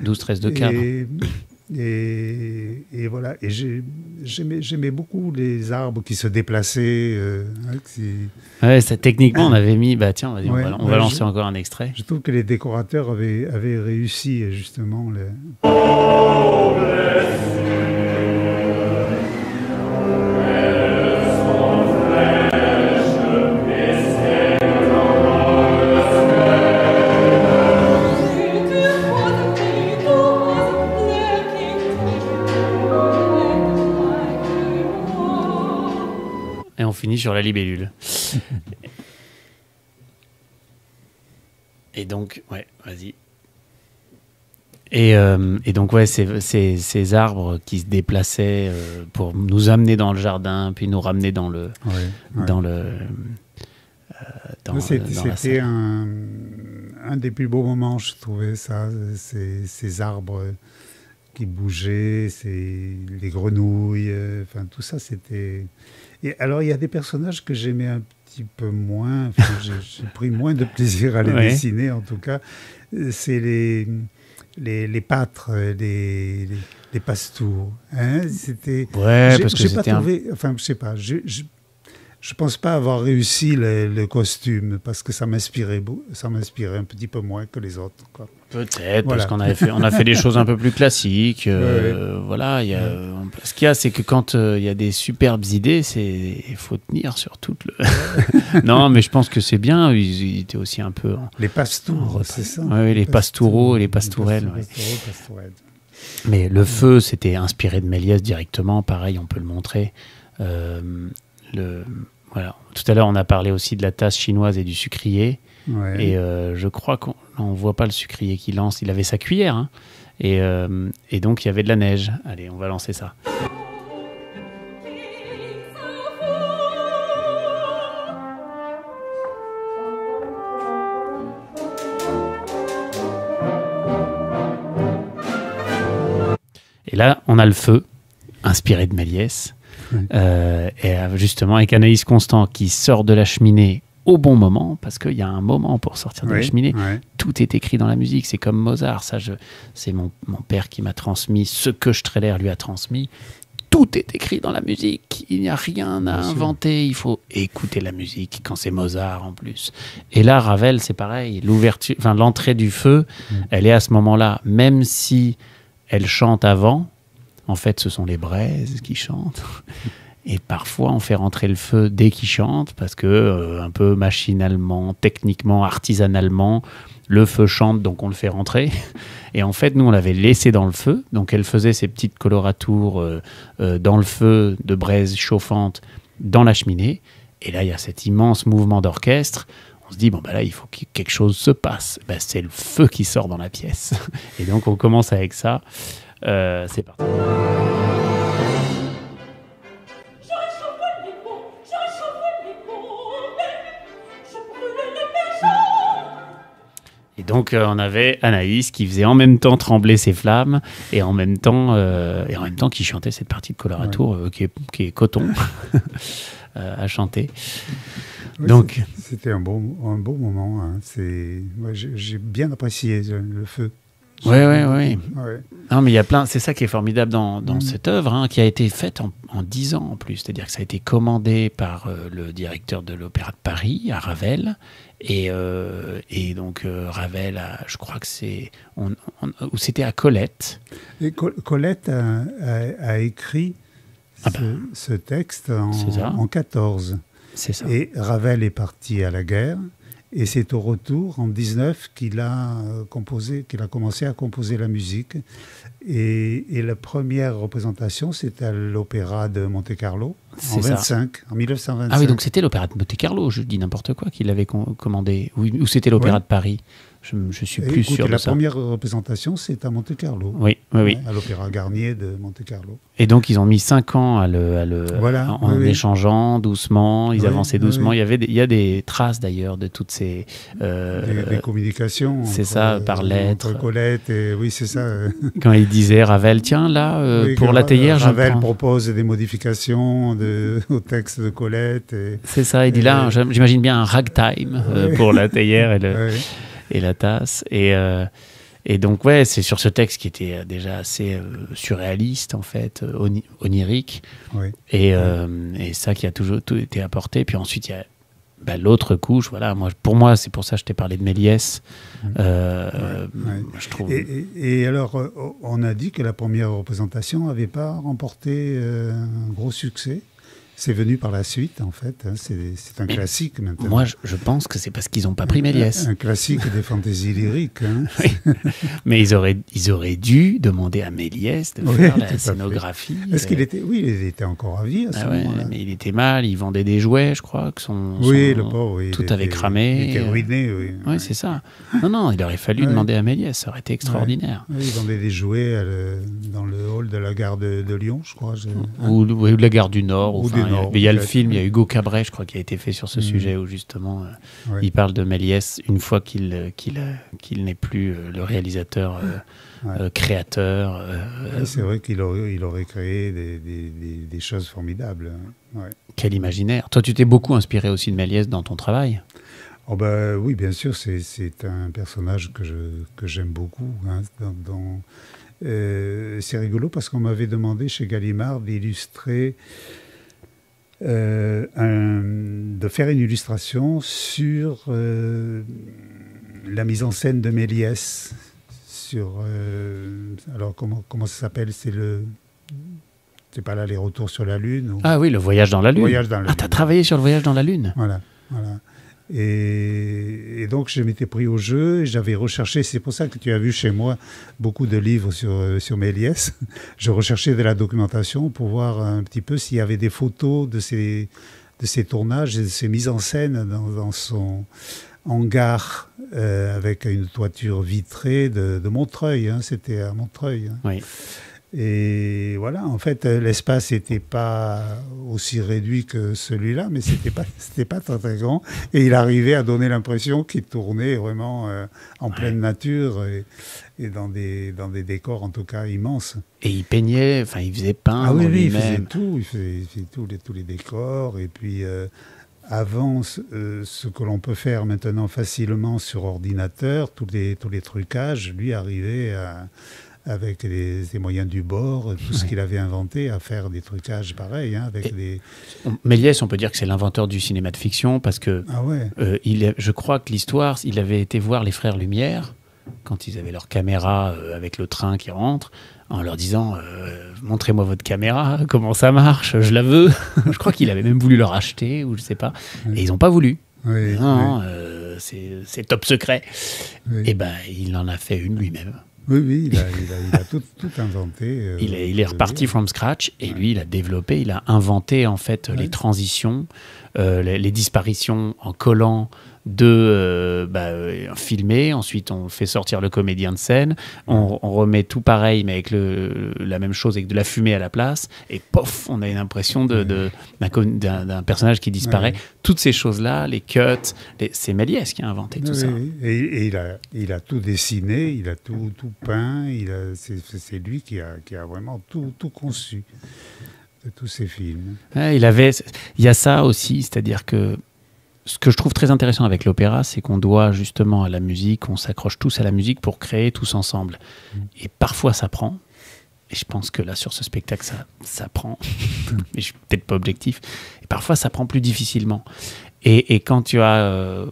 12, 13 de cadre. Et voilà. Et j'aimais beaucoup les arbres qui se déplaçaient. Techniquement, on avait mis... Bah tiens, vas-y, on va lancer encore un extrait. Je trouve que les décorateurs avaient réussi, justement. et on finit sur la libellule. Et donc, ouais, vas-y. Et donc, ouais, ces arbres qui se déplaçaient pour nous amener dans le jardin, puis nous ramener dans le... Dans le C'était un des plus beaux moments, je trouvais ça, ces arbres qui bougeaient, les grenouilles, enfin tout ça, c'était... Et alors, il y a des personnages que j'aimais un petit peu moins, enfin, j'ai pris moins de plaisir à les dessiner, en tout cas. C'est les pâtres, les pastours. Hein, c'était... Ouais, parce que j'ai pas c'était trouvé... Enfin, je sais pas, je pense pas avoir réussi le costume parce que ça m'inspirait un petit peu moins que les autres, quoi. Peut-être, voilà. Parce on a fait des choses un peu plus classiques. Voilà, ce qu'il y a, c'est que quand il y a des superbes idées, il faut tenir sur toute le... Non, mais je pense que c'est bien. Ils étaient aussi un peu... Les pastours, c'est ça. Oui, les pastoureaux et les pastourelles. Mais le feu, c'était inspiré de Méliès directement. Pareil, on peut le montrer. Voilà. Tout à l'heure, on a parlé aussi de la tasse chinoise et du sucrier. Ouais. Et je crois qu'on ne voit pas le sucrier qui lance. Il avait sa cuillère. Hein. Et donc, il y avait de la neige. Allez, on va lancer ça. Et là, on a le feu, inspiré de Méliès. Et justement, avec Anaïs Constant qui sort de la cheminée au bon moment, parce qu'il y a un moment pour sortir de la cheminée. Tout est écrit dans la musique, c'est comme Mozart. C'est mon père qui m'a transmis ce que Strehler lui a transmis. Tout est écrit dans la musique, il n'y a rien à inventer, il faut écouter la musique quand c'est Mozart en plus. Et là, Ravel, c'est pareil, l'entrée du feu, elle est à ce moment-là, même si elle chante avant. En fait, ce sont les braises qui chantent. Et parfois, on fait rentrer le feu dès qu'ils chantent, parce que, un peu machinalement, techniquement, artisanalement, le feu chante, donc on le fait rentrer. Et en fait, nous, on l'avait laissé dans le feu. Donc, elle faisait ses petites coloratours dans le feu de braises chauffantes dans la cheminée. Et là, il y a cet immense mouvement d'orchestre. On se dit, bon, là, il faut que quelque chose se passe. C'est le feu qui sort dans la pièce. Et donc, on commence avec ça. C'est parti. Et donc, on avait Anaïs qui faisait en même temps trembler ses flammes et en même temps qui chantait cette partie de coloratour qui est coton à chanter. Oui, donc, c'était un beau moment. Hein. J'ai bien apprécié le feu. Oui. Non, mais il y a plein. C'est ça qui est formidable dans cette œuvre, hein, qui a été faite en 10 ans en plus. C'est-à-dire que ça a été commandé par le directeur de l'Opéra de Paris, à Ravel. Et donc, Ravel, je crois que c'est. Ou c'était à Colette. Et Colette a écrit ce texte en 14. C'est ça. Et Ravel est parti à la guerre. Et c'est au retour, en 19, qu'il a commencé à composer la musique. Et la première représentation, c'est à l'Opéra de Monte-Carlo, en 1925. Ah oui, donc c'était l'Opéra de Monte-Carlo, je dis n'importe quoi, qu'il avait commandé. Ou c'était l'Opéra de Paris. Je suis plus sûr de ça. La première représentation, c'est à Monte-Carlo. Oui. À l'Opéra Garnier de Monte-Carlo. Et donc, ils ont mis 5 ans en échangeant doucement. Ils avançaient doucement. Il y a des traces, d'ailleurs, de toutes ces... des communications. C'est ça, par lettres. Entre Colette et... Oui, c'est ça. Quand il disait, Ravel, tiens, là, pour la théière, Ravel propose des modifications au texte de Colette. C'est ça, il dit là, j'imagine bien un ragtime pour la théière et la tasse. Et donc, c'est sur ce texte qui était déjà assez surréaliste, en fait, onirique. Et ça qui a toujours tout été apporté. Puis ensuite, il y a l'autre couche. Voilà, pour moi, c'est pour ça que je t'ai parlé de Méliès. Je trouve... Et alors, on a dit que la première représentation n'avait pas remporté un gros succès. C'est venu par la suite, en fait. Hein. C'est un classique maintenant. Moi, je pense que c'est parce qu'ils n'ont pas pris Méliès. Un classique des fantaisies lyriques. Hein. Oui. Mais ils auraient dû demander à Méliès de faire tout la à scénographie. fait. Est-ce qu'il était... Oui, il était encore à vie à ce moment-là. Mais il était mal, il vendait des jouets, je crois, que le pauvre, oui, tout avait cramé. Il était ruiné, oui. Oui, c'est ça. Non, il aurait fallu demander à Méliès, ça aurait été extraordinaire. Oui, il vendait des jouets dans le hall de la gare de Lyon, je crois. Ou de la gare du Nord. Ou du Nord. Mais il y a le film, il y a Hugo Cabret, je crois, qui a été fait sur ce sujet, où justement, il parle de Méliès une fois qu'il n'est plus le réalisateur, créateur. C'est vrai qu'il aurait créé des choses formidables. Hein. Ouais. Quel imaginaire. Toi, tu t'es beaucoup inspiré aussi de Méliès dans ton travail? Oh oui, bien sûr, c'est un personnage que j'aime beaucoup. Hein, c'est rigolo parce qu'on m'avait demandé chez Gallimard d'illustrer, de faire une illustration sur la mise en scène de Méliès. Alors comment ça s'appelle? C'est pas là les retours sur la Lune ou... Ah oui, le voyage dans la Lune. T'as travaillé sur le voyage dans la Lune. Voilà. Et donc, je m'étais pris au jeu et j'avais recherché, c'est pour ça que tu as vu chez moi beaucoup de livres sur Méliès. Je recherchais de la documentation pour voir un petit peu s'il y avait des photos de ces tournages et de ces mises en scène dans son hangar avec une toiture vitrée de Montreuil. Hein, c'était à Montreuil. Hein. Oui. Et voilà, en fait, l'espace n'était pas aussi réduit que celui-là, mais c'était pas très, très grand. Et il arrivait à donner l'impression qu'il tournait vraiment en pleine nature et dans des décors, en tout cas, immenses. Et il peignait, enfin, il faisait peindre il faisait tout. Il faisait tous les décors. Et puis, avant ce que l'on peut faire maintenant facilement sur ordinateur, tous les trucages, lui arrivait avec les moyens du bord, tout ce qu'il avait inventé, à faire des trucages pareils. Hein, Méliès, on peut dire que c'est l'inventeur du cinéma de fiction, parce que je crois que l'histoire, il avait été voir les frères Lumière, quand ils avaient leur caméra avec le train qui rentre, en leur disant « Montrez-moi votre caméra, comment ça marche, je la veux ». Je crois qu'il avait même voulu leur acheter, ou je ne sais pas. Et ils n'ont pas voulu. C'est top secret. Et il en a fait une lui-même. Oui, il a tout inventé. Il est reparti from scratch et lui, il a développé, il a inventé en fait les transitions, les disparitions en collant filmé. Ensuite, on fait sortir le comédien de scène. On remet tout pareil, mais avec la même chose, avec de la fumée à la place. Et pof, on a une impression d'un personnage qui disparaît. Toutes ces choses-là, les cuts, c'est Méliès qui a inventé tout ça. Et il a tout dessiné, il a tout peint. C'est lui qui a vraiment tout conçu de tous ces films. Il y a ça aussi, c'est-à-dire que ce que je trouve très intéressant avec l'opéra, c'est qu'on doit justement à la musique, on s'accroche tous à la musique pour créer tous ensemble. Et parfois ça prend, et je pense que là sur ce spectacle ça prend, mais je suis peut-être pas objectif, et parfois ça prend plus difficilement. Et quand tu as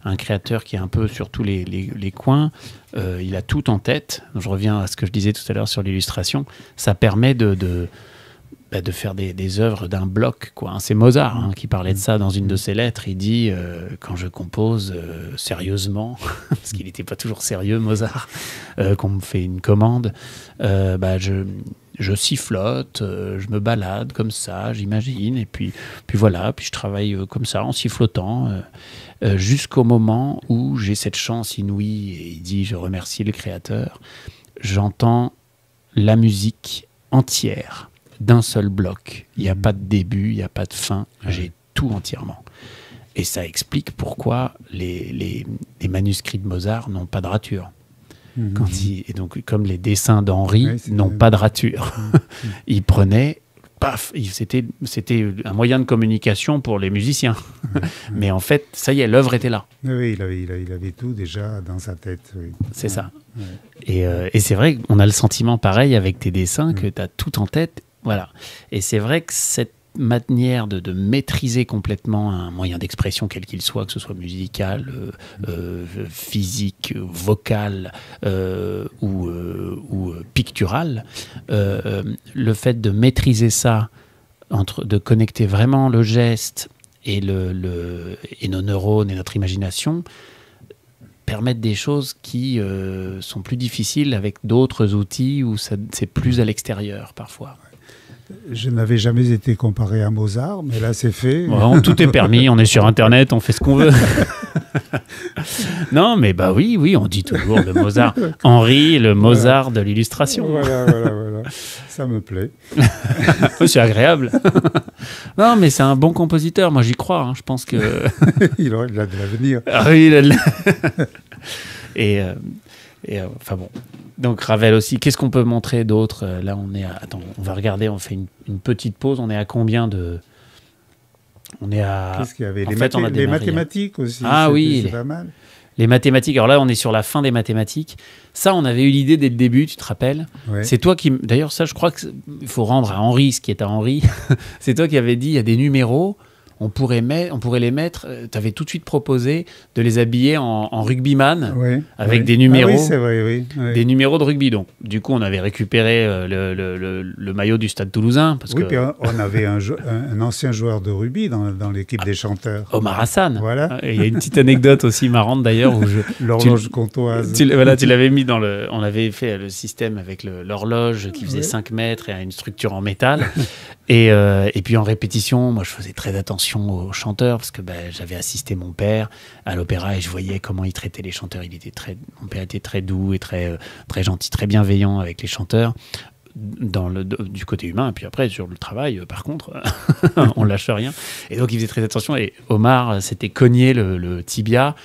un créateur qui est un peu sur tous les coins, il a tout en tête. Je reviens à ce que je disais tout à l'heure sur l'illustration, ça permet de faire des œuvres d'un bloc, quoi. C'est Mozart qui parlait de ça dans une de ses lettres. Il dit quand je compose sérieusement, parce qu'il n'était pas toujours sérieux, Mozart, qu'on me fait une commande, je sifflote, je me balade comme ça, j'imagine, et puis voilà, puis je travaille comme ça en sifflotant jusqu'au moment où j'ai cette chance inouïe, et il dit, je remercie le créateur, j'entends la musique entière d'un seul bloc. Il n'y a pas de début, il n'y a pas de fin, j'ai tout entièrement. Et ça explique pourquoi les manuscrits de Mozart n'ont pas de rature. Et donc, comme les dessins d'Henri n'ont pas de rature. Il prenait, paf, c'était un moyen de communication pour les musiciens. Mais en fait, ça y est, l'œuvre était là. Oui, il avait tout déjà dans sa tête. Oui. C'est ça. Et c'est vrai qu'on a le sentiment pareil avec tes dessins, que tu as tout en tête. Voilà. Et c'est vrai que cette manière de maîtriser complètement un moyen d'expression quel qu'il soit, que ce soit musical, physique, vocal ou pictural, le fait de maîtriser ça de connecter vraiment le geste et, et nos neurones et notre imagination, permettent des choses qui sont plus difficiles avec d'autres outils où c'est plus à l'extérieur parfois. Je n'avais jamais été comparé à Mozart, mais là c'est fait. Bon, tout est permis, on est sur Internet, on fait ce qu'on veut. Non, mais bah oui, on dit toujours le Mozart. Henri, le Mozart de l'illustration. Voilà. Ça me plaît. C'est agréable. Non, mais c'est un bon compositeur, moi j'y crois. Hein. Je pense que... Il a de l'avenir. Ah oui, il a de Et enfin bon. Donc Ravel aussi. Qu'est-ce qu'on peut montrer d'autre? Là, on est à... Attends, on va regarder, on fait une petite pause. On est à combien de... On est à... Qu'est-ce qu'il y avait? En fait, on a les mathématiques aussi. Ah oui. C'est pas mal. Les mathématiques. Alors là, on est sur la fin des mathématiques. Ça, on avait eu l'idée dès le début, tu te rappelles? Ouais. C'est toi qui... D'ailleurs, ça, je crois qu'il faut rendre à Henri ce qui est à Henri. C'est toi qui avais dit, il y a des numéros... On pourrait les mettre, tu avais tout de suite proposé de les habiller en rugbyman avec des numéros, oui, c'est vrai, oui. Des numéros de rugby. Donc, du coup, on avait récupéré le maillot du Stade Toulousain. Parce oui, que... puis on avait un ancien joueur de rugby dans l'équipe des chanteurs. Omar Hassan. Voilà. Il y a une petite anecdote aussi marrante d'ailleurs. L'horloge comtoise. Tu l'avais mis dans le... On avait fait le système avec l'horloge qui faisait 5 mètres et une structure en métal. Et puis en répétition, moi je faisais très attention aux chanteurs parce que j'avais assisté mon père à l'opéra et je voyais comment il traitait les chanteurs. Mon père était très doux et très gentil, très bienveillant avec les chanteurs du côté humain. Et puis après, sur le travail, par contre, on lâche rien. Et donc il faisait très attention. Et Omar s'était cogné le tibia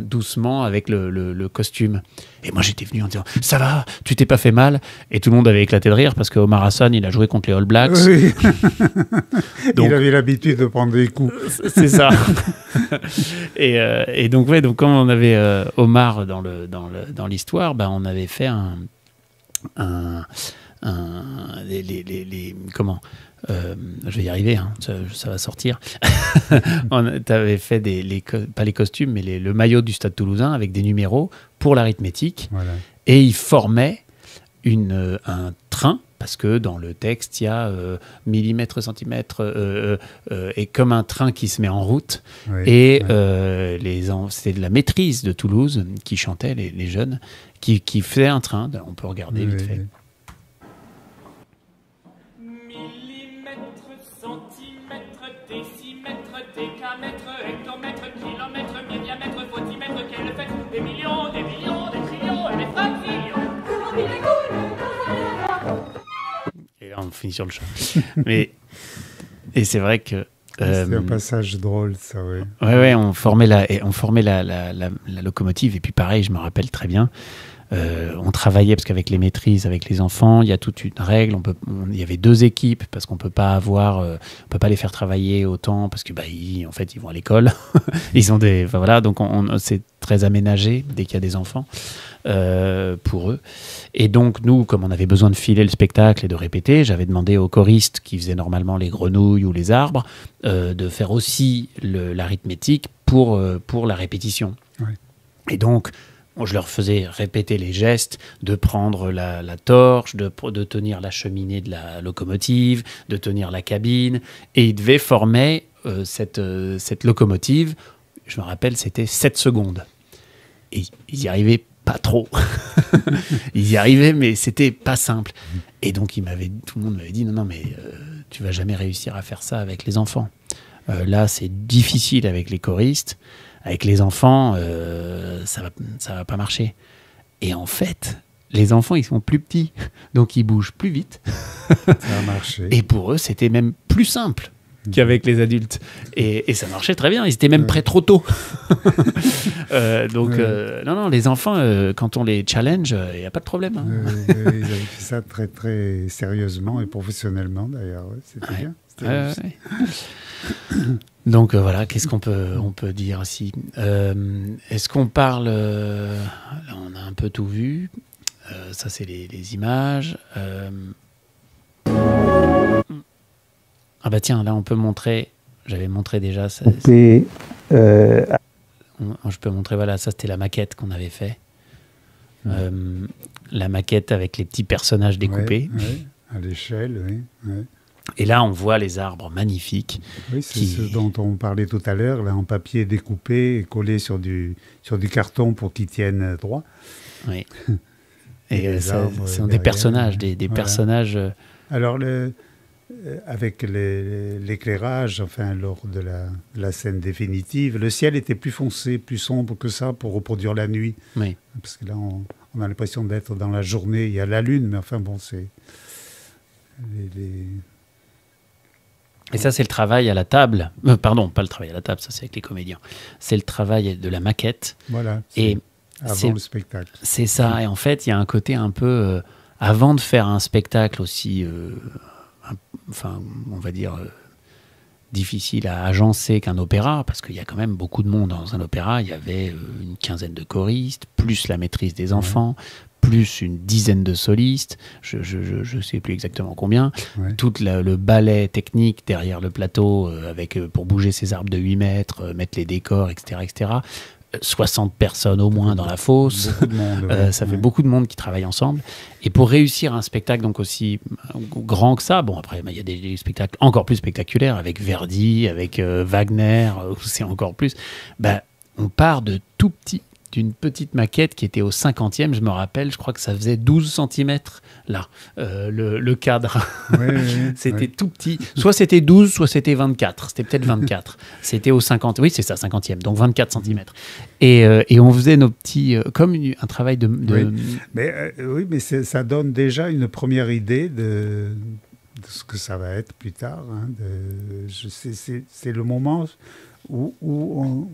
doucement avec le costume. Et moi, j'étais venu en disant « Ça va, tu t'es pas fait mal ?» Et tout le monde avait éclaté de rire parce que Omar Hassan, il a joué contre les All Blacks. Oui. Donc, il avait l'habitude de prendre des coups. C'est ça. et donc, comme on avait Omar dans l'histoire, on avait fait comment je vais y arriver, hein, ça va sortir. Tu avais fait pas les costumes, mais le maillot du Stade Toulousain avec des numéros pour l'arithmétique. Voilà. Et il formait un train, parce que dans le texte, il y a millimètres, centimètres, et comme un train qui se met en route. Oui, et c'était de la maîtrise de Toulouse qui chantait, les jeunes, qui faisaient un train. On peut regarder vite fait. On finit sur le chant. Et c'est vrai que... c'est un passage drôle, ça, oui. Ouais, on formait la locomotive. Et puis pareil, je me rappelle très bien, on travaillait, parce qu'avec les maîtrises, avec les enfants, il y a toute une règle. Il y avait 2 équipes, parce qu'on peut pas les faire travailler autant, parce que en fait, ils vont à l'école. Ils ont donc c'est très aménagé dès qu'il y a des enfants. Pour eux. Et donc, nous, comme on avait besoin de filer le spectacle et de répéter, j'avais demandé aux choristes qui faisaient normalement les grenouilles ou les arbres de faire aussi l'arithmétique pour la répétition. Ouais. Et donc, je leur faisais répéter les gestes, de prendre la torche, de tenir la cheminée de la locomotive, de tenir la cabine, et ils devaient former cette locomotive. Je me rappelle, c'était 7 secondes. Et ils y arrivaient pas trop. Ils y arrivaient, mais c'était pas simple. Et donc, tout le monde m'avait dit, non, mais tu vas jamais réussir à faire ça avec les enfants. Là, c'est difficile avec les choristes. Avec les enfants, ça va pas marcher. Et en fait, les enfants, ils sont plus petits. Donc, ils bougent plus vite. Ça a marché. Et pour eux, c'était même plus simple qu'avec les adultes. Et ça marchait très bien. Ils étaient même prêts trop tôt. Non, les enfants, quand on les challenge, il n'y a pas de problème. Hein. Ils avaient fait ça très, très sérieusement et professionnellement, d'ailleurs. Ouais, c'était bien. C'était Donc voilà, qu'est-ce qu'on peut dire aussi Est-ce qu'on parle... là, on a un peu tout vu. Ça, c'est les images. Ah bah tiens, là on peut montrer, j'avais montré déjà ça. Je peux montrer, voilà, ça c'était la maquette qu'on avait fait. La maquette avec les petits personnages découpés. À l'échelle, oui. Et là, on voit les arbres magnifiques. Oui, c'est qui- ce dont on parlait tout à l'heure, là, en papier découpé et collé sur du carton pour qu'ils tiennent droit. Oui. Et Et les arbres ce sont des derrière. personnages, des Voilà. personnages. Alors, avec l'éclairage, enfin, lors de la scène définitive, le ciel était plus foncé, plus sombre que ça pour reproduire la nuit. Oui. Parce que là, on a l'impression d'être dans la journée. Il y a la lune, mais enfin, bon, c'est... Et ça, c'est le travail à la table. Pardon, pas le travail à la table, ça c'est avec les comédiens. C'est le travail de la maquette. Voilà, Et avant c'est- le spectacle. c'est ça. Et en fait, il y a un côté un peu... avant de faire un spectacle aussi... enfin, on va dire... difficile à agencer qu'un opéra, parce qu'il y a quand même beaucoup de monde dans un opéra. Il y avait une quinzaine de choristes, plus la maîtrise des enfants, plus une dizaine de solistes, je sais plus exactement combien, Ouais. tout le ballet technique derrière le plateau, pour bouger ces arbres de 8 mètres, mettre les décors, etc., etc. 60 personnes au moins dans la fosse. Beaucoup de monde. ouais. Ça fait Ouais. beaucoup de monde qui travaille ensemble. Et pour réussir un spectacle donc aussi grand que ça, bon après il y a des spectacles encore plus spectaculaires avec Verdi, avec Wagner, où c'est encore plus. Ben, on part de tout petit, d'une petite maquette qui était au 50e, je me rappelle, je crois que ça faisait 12 cm là, le cadre. Ouais, ouais, C'était ouais. tout petit. Soit c'était 12, soit c'était 24. C'était peut-être 24. C'était au 50. Oui, c'est ça, 50e. Donc 24 cm. Et on faisait nos petits... comme un travail de... Oui, mais ça donne déjà une première idée de ce que ça va être plus tard. Hein, c'est le moment où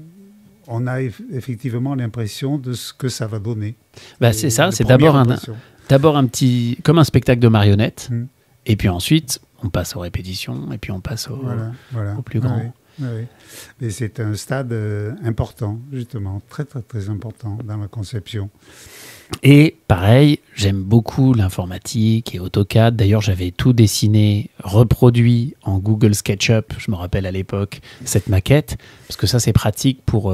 on a effectivement l'impression de ce que ça va donner. Bah, c'est ça, De c'est première d'abord impression. un petit... Comme un spectacle de marionnettes. Mm. Et puis ensuite, on passe aux répétitions. Et puis on passe Voilà. au plus grand. Oui. Mais c'est un stade important, justement, très, très, très important dans la conception. Et pareil, j'aime beaucoup l'informatique et AutoCAD. D'ailleurs, j'avais tout dessiné, reproduit en Google SketchUp. Je me rappelle à l'époque cette maquette, parce que ça c'est pratique pour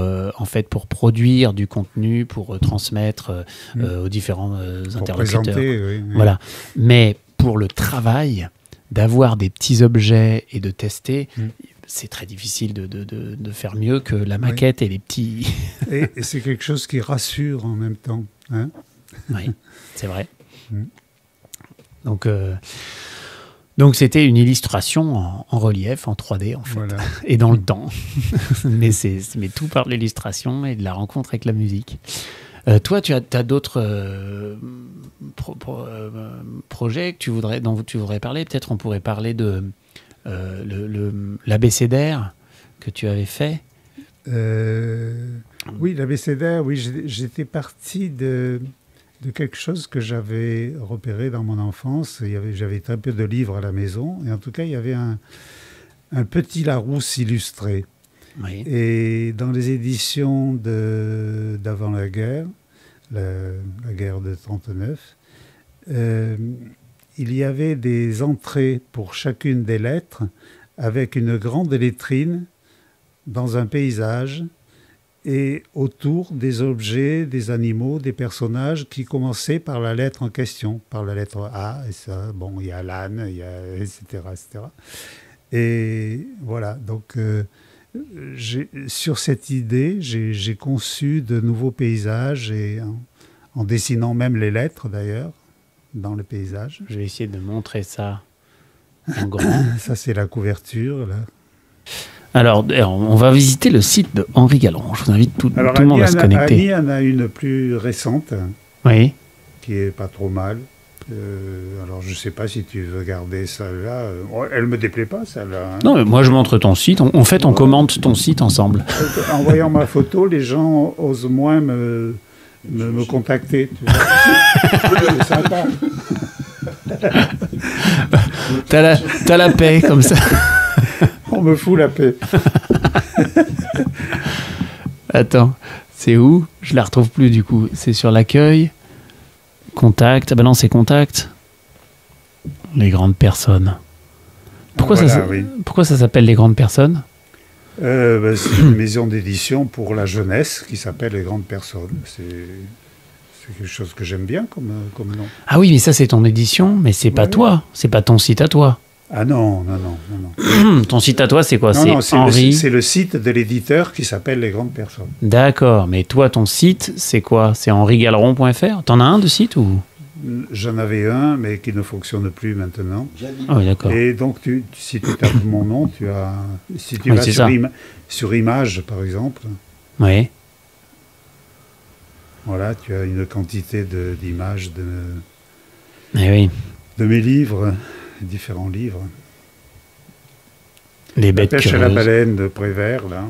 pour produire du contenu, pour transmettre aux différents Pour interlocuteurs. présenter, oui. Voilà. Mais pour le travail, d'avoir des petits objets et de tester, c'est très difficile de faire mieux que la maquette et les petits. Et c'est quelque chose qui rassure en même temps. Hein. Oui, c'est vrai. Mm. Donc c'était une illustration en relief, en 3D en fait, Voilà. et dans le temps. mais tout part de l'illustration et de la rencontre avec la musique. Toi, tu as d'autres projets dont tu voudrais parler. Peut-être on pourrait parler de l'abécédaire que tu avais fait. Oui, l'abécédaire, oui, j'étais parti de quelque chose que j'avais repéré dans mon enfance. J'avais très peu de livres à la maison, et en tout cas, il y avait un petit Larousse illustré. Oui. Et dans les éditions d'avant la guerre, la guerre de 39, il y avait des entrées pour chacune des lettres avec une grande lettrine dans un paysage et autour des objets, des animaux, des personnages qui commençaient par la lettre en question, par la lettre A, et ça, bon, il y a l'âne, il y a etc., etc. Et voilà, donc sur cette idée, j'ai conçu de nouveaux paysages, et en dessinant même les lettres d'ailleurs, dans le paysage. Je vais essayer de montrer ça en grand. Ça, c'est la couverture, là. Alors, on va visiter le site de Henri Gallon. Je vous invite tout le monde à se connecter. Annie en a une plus récente, Oui. qui est pas trop mal. Alors, je sais pas si tu veux garder celle-là. Elle me déplaît pas, celle-là. Hein. Non, mais moi je montre ton site. En fait, on commente ton site ensemble. En voyant ma photo, les gens osent moins me contacter. Tu vois. C'est sympa. T'as la paix, comme ça. On me fout la paix. Attends, c'est où? Je la retrouve plus du coup. C'est sur l'accueil. Contact. Ah ben non, c'est contact. Les grandes personnes. Pourquoi ça s'appelle les grandes personnes? C'est une maison d'édition pour la jeunesse qui s'appelle Les Grandes Personnes. C'est quelque chose que j'aime bien comme nom. Ah oui, mais ça c'est ton édition, mais c'est pas toi. C'est pas ton site à toi. Ah non, non, non, non, non. Ton site à toi, c'est quoi? Non, non, C'est Henri. c'est le site de l'éditeur qui s'appelle Les Grandes Personnes. D'accord, mais toi, ton site, c'est quoi? C'est henrigaleron.fr? T'en as un de site ou? J'en avais un, mais qui ne fonctionne plus maintenant. Ah oui, d'accord. Et donc, si tu tapes mon nom, tu as. Si tu Oui, vas c'est sur, ça. sur Images, par exemple, Oui. voilà, tu as une quantité d'images Eh oui. de mes livres, différents livres. Les La bêtes pêche à la curieuses. baleine de Prévert, là.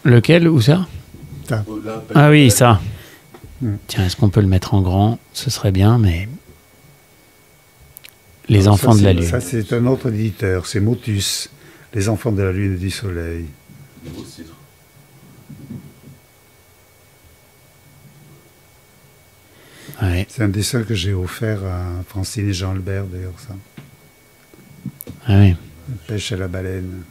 Lequel? Où ça? Ah oui, ça. Hmm. Tiens, est-ce qu'on peut le mettre en grand? Ce serait bien, mais... Les Alors, enfants ça, de la c'est- Lune. Ça, c'est un autre éditeur, c'est Motus, Les enfants de la Lune et du Soleil. Ouais. C'est un dessin que j'ai offert à Francine et Jean Albert, d'ailleurs, ça. Ah oui. Pêche à la baleine.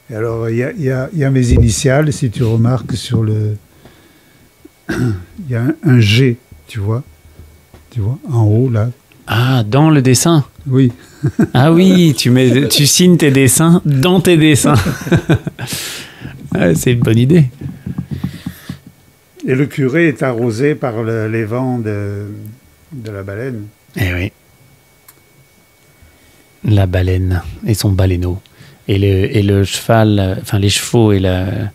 Et alors, il y a mes initiales, si tu remarques sur le... Il y a un G, tu vois, en haut, là. Ah, dans le dessin. Oui, Ah oui, tu signes tes dessins dans tes dessins. Ah, c'est une bonne idée. et le curé est arrosé par les vents de la baleine. Eh oui. La baleine et son baleineau. Et le cheval, enfin les chevaux et le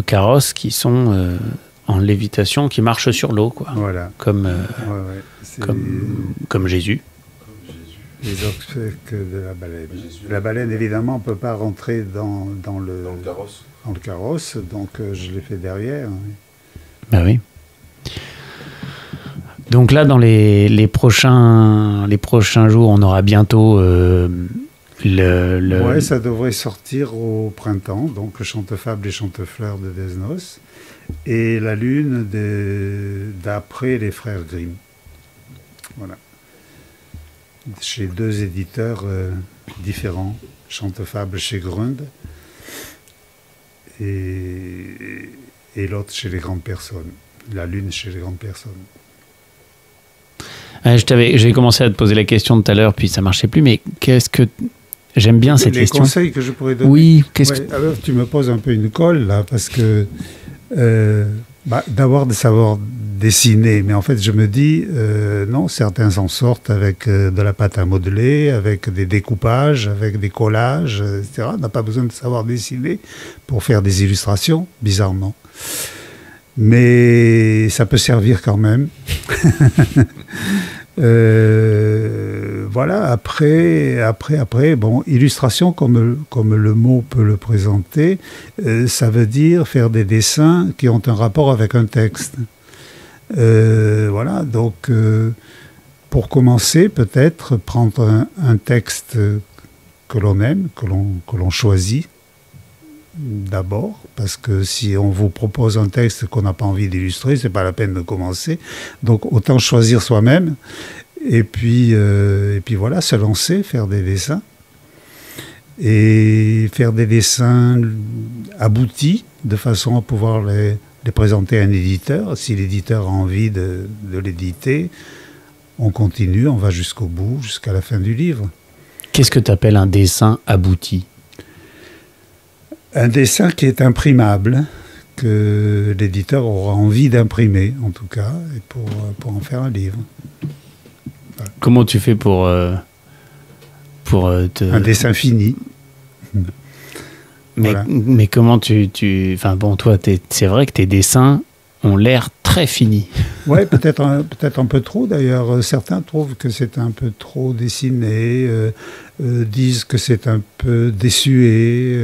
carrosse qui sont en lévitation, qui marchent sur l'eau, quoi. Voilà. Comme, Ouais, ouais. C'est comme Jésus. les obsèques de la baleine. La baleine, évidemment, ne peut pas rentrer dans le carrosse, donc je l'ai fait derrière. Ben oui. Donc là, dans les prochains jours, on aura bientôt Ouais, ça devrait sortir au printemps, donc Chantefable et Chantefleur de Desnos, et La Lune d'après les frères Grimm. Voilà. Chez deux éditeurs différents, Chantefable chez Grund et l'autre chez les grandes personnes. La Lune chez les grandes personnes. J'ai commencé à te poser la question tout à l'heure, puis ça marchait plus, mais qu'est-ce que... J'aime bien cette les question. conseils que je pourrais donner. Oui, qu'est-ce Ouais, alors tu me poses un peu une colle là, parce que d'abord de savoir dessiner, mais en fait je me dis non, certains s'en sortent avec de la pâte à modeler, avec des découpages, avec des collages, etc. On n'a pas besoin de savoir dessiner pour faire des illustrations, bizarrement. Mais ça peut servir quand même. Voilà, après, bon, illustration, comme le mot peut le présenter, ça veut dire faire des dessins qui ont un rapport avec un texte. Voilà, donc, pour commencer, peut-être prendre un texte que l'on aime, que l'on choisit, d'abord, parce que si on vous propose un texte qu'on n'a pas envie d'illustrer, c'est pas la peine de commencer. Donc autant choisir soi-même et puis voilà, se lancer, faire des dessins et faire des dessins aboutis de façon à pouvoir les présenter à un éditeur. Si l'éditeur a envie de l'éditer, on continue, on va jusqu'au bout, jusqu'à la fin du livre. Qu'est-ce que tu appelles un dessin abouti? Un dessin qui est imprimable, que l'éditeur aura envie d'imprimer, en tout cas, et pour en faire un livre. Voilà. Comment tu fais pour te... Un dessin fini. Mais, Voilà. mais comment Enfin bon, toi, c'est vrai que tes dessins ont l'air très finis. Ouais, peut-être un peu trop d'ailleurs. Certains trouvent que c'est un peu trop dessiné, disent que c'est un peu désuet,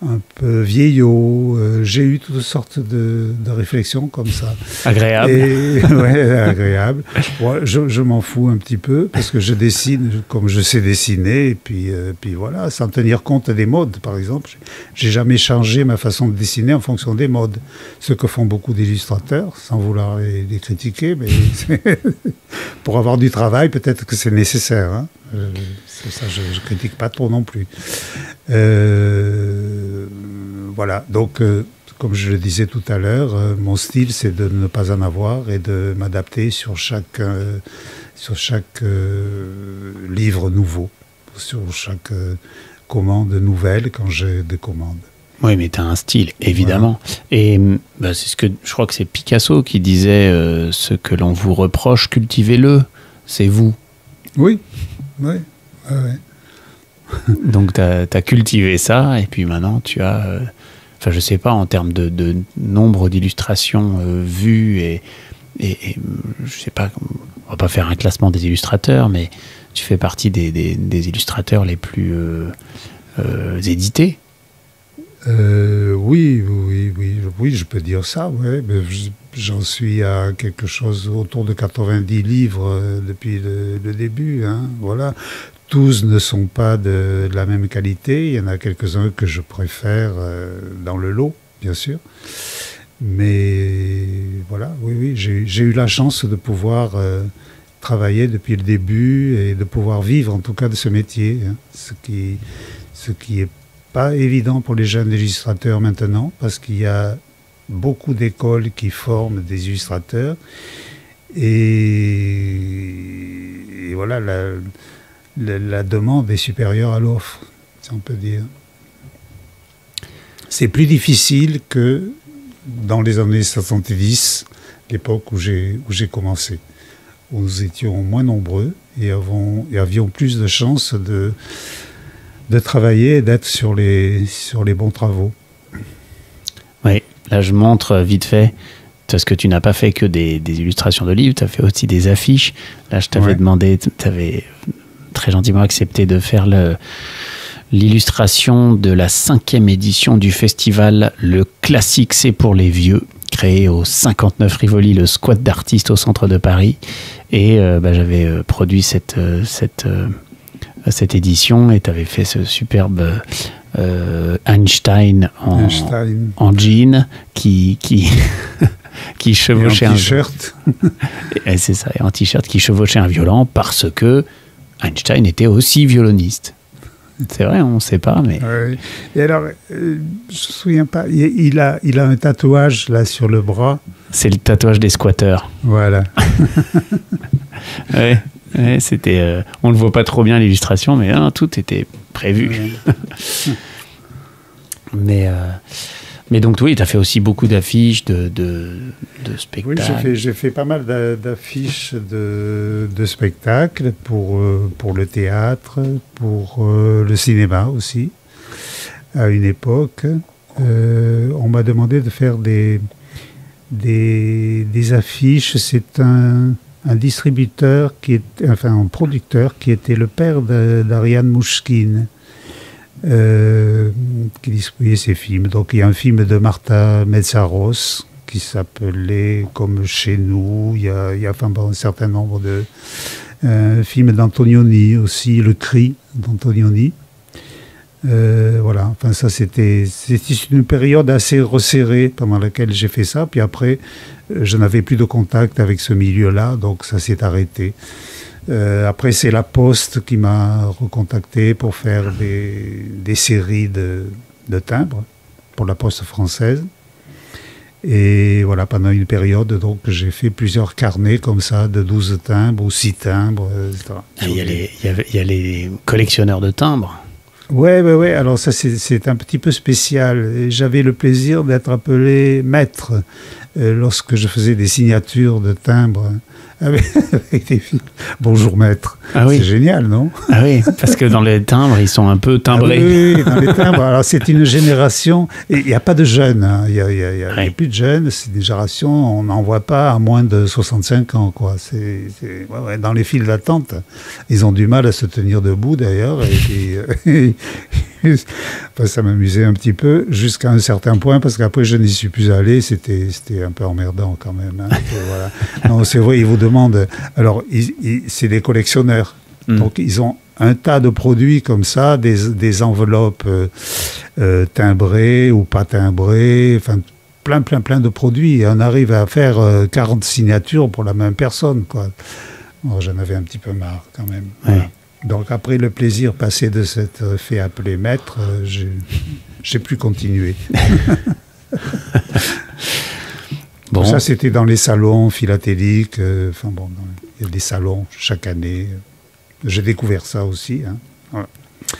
un peu vieillot. J'ai eu toutes sortes de réflexions comme ça. Agréable. Ouais, agréable. Ouais, je m'en fous un petit peu parce que je dessine comme je sais dessiner et puis voilà, sans tenir compte des modes, par exemple. J'ai jamais changé ma façon de dessiner en fonction des modes. Ce que font beaucoup d'illustrateurs, sans vouloir les critiquer, mais pour avoir du travail, peut-être que c'est nécessaire. Hein. Ça, je ne critique pas trop non plus. Voilà, donc comme je le disais tout à l'heure, mon style c'est de ne pas en avoir et de m'adapter sur chaque livre nouveau, sur chaque commande nouvelle quand j'ai des commandes. Oui, mais tu as un style, évidemment. Voilà. Et c'est ce que je crois que c'est Picasso qui disait ce que l'on vous reproche, cultivez-le, c'est vous. Oui, oui. Ouais. Donc tu as cultivé ça, et puis maintenant tu as, je sais pas, en termes de nombre d'illustrations vues, et je sais pas, on va pas faire un classement des illustrateurs, mais tu fais partie des illustrateurs les plus édités. Oui, je peux dire ça, ouais. J'en suis à quelque chose autour de 90 livres depuis le début, hein, voilà. Tous ne sont pas de la même qualité, il y en a quelques-uns que je préfère dans le lot, bien sûr. Mais voilà, oui, j'ai eu la chance de pouvoir travailler depuis le début et de pouvoir vivre en tout cas de ce métier, hein, ce qui est pas évident pour les jeunes illustrateurs maintenant, parce qu'il y a beaucoup d'écoles qui forment des illustrateurs, et voilà, la demande est supérieure à l'offre, si on peut dire. C'est plus difficile que dans les années 70, l'époque où j'ai commencé, où nous étions moins nombreux et avions plus de chances de travailler et d'être sur les bons travaux. Oui, là je montre vite fait, parce que tu n'as pas fait que des illustrations de livres, tu as fait aussi des affiches. Là je t'avais demandé, tu avais très gentiment accepté de faire l'illustration de la 5e édition du festival Le Classique C'est pour les Vieux, créé au 59 Rivoli, le squat d'artistes au centre de Paris. Et j'avais produit cette édition, et tu avais fait ce superbe Einstein en jean qui chevauchait un t-shirt. Et c'est ça, en t-shirt, qui chevauchait un violon, parce que Einstein était aussi violoniste. C'est vrai, on ne sait pas, mais... Oui. Et alors, je ne me souviens pas, il a un tatouage là sur le bras. C'est le tatouage des squatteurs. Voilà. Ouais, c'était... on ne le voit pas trop bien, l'illustration, mais tout était prévu. Mais donc, oui, tu as fait aussi beaucoup d'affiches, de spectacles. Oui, j'ai fait pas mal d'affiches de spectacles pour le théâtre, pour le cinéma aussi, à une époque. On m'a demandé de faire des affiches. C'est un distributeur, un producteur qui était le père d'Ariane Mouchkine, qui distribuait ses films. Donc il y a un film de Martha Metsaros qui s'appelait Comme chez nous. Il y a un certain nombre de films d'Antonioni aussi, Le Cri d'Antonioni. Voilà, enfin ça c'était une période assez resserrée pendant laquelle j'ai fait ça. Puis après, je n'avais plus de contact avec ce milieu-là, donc ça s'est arrêté. Après, c'est la Poste qui m'a recontacté pour faire des séries de timbres pour la Poste française. Et voilà, pendant une période, donc, j'ai fait plusieurs carnets comme ça, de 12 timbres ou 6 timbres, etc. Il y a les collectionneurs de timbres. Ouais. Alors ça, c'est un petit peu spécial. J'avais le plaisir d'être appelé maître lorsque je faisais des signatures de timbres avec des filles. Bonjour maître. Ah oui. C'est génial, non? Ah oui, parce que dans les timbres, ils sont un peu timbrés. Oui, dans les timbres. Alors c'est une génération, et il n'y a pas de jeunes, hein. Il y a plus de jeunes, c'est des générations, on n'en voit pas à moins de 65 ans, quoi. Ouais, dans les files d'attente, ils ont du mal à se tenir debout d'ailleurs, et ça m'amusait un petit peu jusqu'à un certain point, parce qu'après je n'y suis plus allé, c'était un peu emmerdant quand même, hein. Voilà. Non, c'est vrai, ils vous demandent, alors c'est des collectionneurs, donc ils ont un tas de produits comme ça, des enveloppes timbrées ou pas timbrées, enfin plein de produits, et on arrive à faire 40 signatures pour la même personne, quoi. Bon, j'en avais un petit peu marre quand même. Ouais. Donc après le plaisir passé de s'être fait appeler maître, j'ai pu continuer. Bon, Donc ça, c'était dans les salons philatéliques. Enfin bon, il y a des salons chaque année. J'ai découvert ça aussi. Hein. Voilà.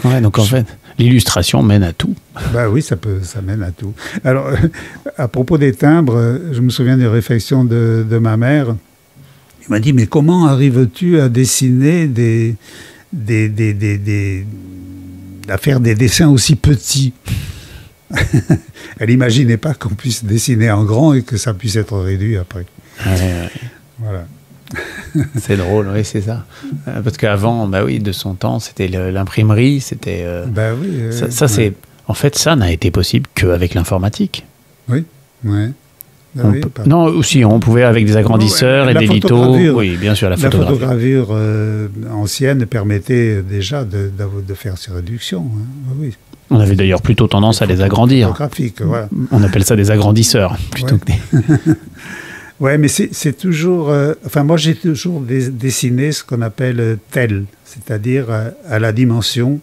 Ouais, donc en fait, l'illustration mène à tout. Bah oui, ça mène à tout. Alors, à propos des timbres, je me souviens des réflexions de ma mère. Il m'a dit, mais comment arrives-tu à dessiner à faire des dessins aussi petits? Elle n'imaginait pas qu'on puisse dessiner en grand et que ça puisse être réduit après. Ouais. Voilà. C'est drôle, oui, c'est ça. Parce qu'avant, bah oui, de son temps, c'était l'imprimerie, c'était... Bah oui. Ça c'est... En fait, ça n'a été possible qu'avec l'informatique. Oui, ouais. Non, aussi, on pouvait avec des agrandisseurs et des lithos. Oui, bien sûr, la photogravure ancienne permettait déjà de faire ces réductions. Hein. Oui. On avait d'ailleurs plutôt tendance à les agrandir. Voilà. On appelle ça des agrandisseurs plutôt que des... Ouais, mais c'est toujours... enfin, moi, j'ai toujours dessiné ce qu'on appelle tel, c'est-à-dire à la dimension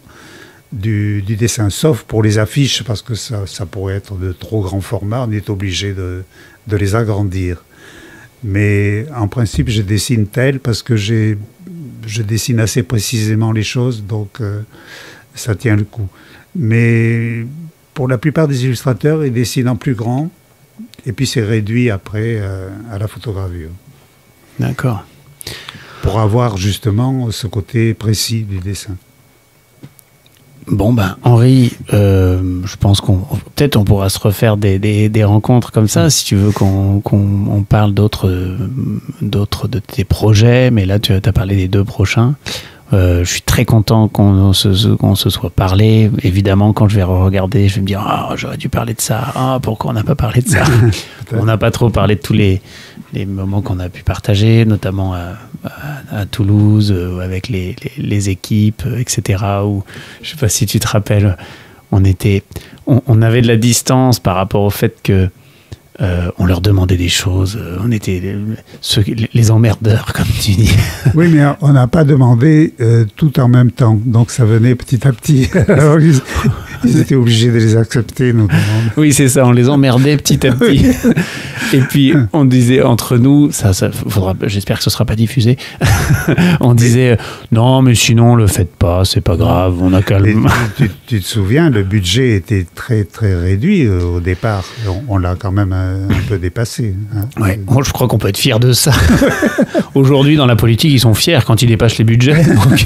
du dessin, sauf pour les affiches, parce que ça pourrait être de trop grand format, on est obligé de les agrandir. Mais en principe, je dessine tel parce que je dessine assez précisément les choses, donc ça tient le coup. Mais pour la plupart des illustrateurs, ils dessinent en plus grand, et puis c'est réduit après à la photogravure. D'accord. Pour avoir justement ce côté précis du dessin. Bon, ben, Henri, je pense peut-être on pourra se refaire des rencontres comme ça, si tu veux qu'on parle d'autres de tes projets, mais là, tu as parlé des 2 prochains. Je suis très content qu'on se soit parlé. Évidemment, quand je vais regarder, je vais me dire « Ah, j'aurais dû parler de ça. Ah, pourquoi on n'a pas parlé de ça ?» On n'a pas trop parlé de tous les moments qu'on a pu partager, notamment à Toulouse, avec les équipes, etc. Où, je ne sais pas si tu te rappelles, on avait de la distance par rapport au fait que on leur demandait des choses, on était les emmerdeurs, comme tu dis. Oui, mais on n'a pas demandé tout en même temps, donc ça venait petit à petit. Alors, ils étaient obligés de les accepter, nos demandes. Oui, c'est ça, on les emmerdait petit à petit. Et puis, on disait entre nous, j'espère que ce ne sera pas diffusé, on disait, non, mais sinon, le faites pas, c'est pas grave, on a calme. Tu te souviens, le budget était très, très réduit au départ. On l'a quand même un peu dépassé. Hein. Ouais, je crois qu'on peut être fier de ça. Aujourd'hui, dans la politique, ils sont fiers quand ils dépassent les budgets. Donc...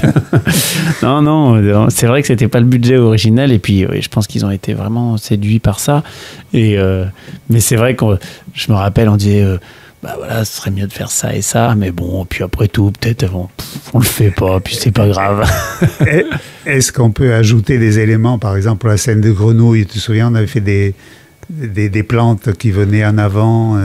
non, c'est vrai que c'était pas le budget originel. Et puis, je pense qu'ils ont été vraiment séduits par ça. Mais c'est vrai que je me rappelle, on disait, bah voilà, ce serait mieux de faire ça et ça. Mais bon, puis après tout, peut-être, on le fait pas. Puis c'est pas grave. Est-ce qu'on peut ajouter des éléments, par exemple, pour la scène de grenouilles? Tu te souviens, on avait fait des plantes qui venaient en avant.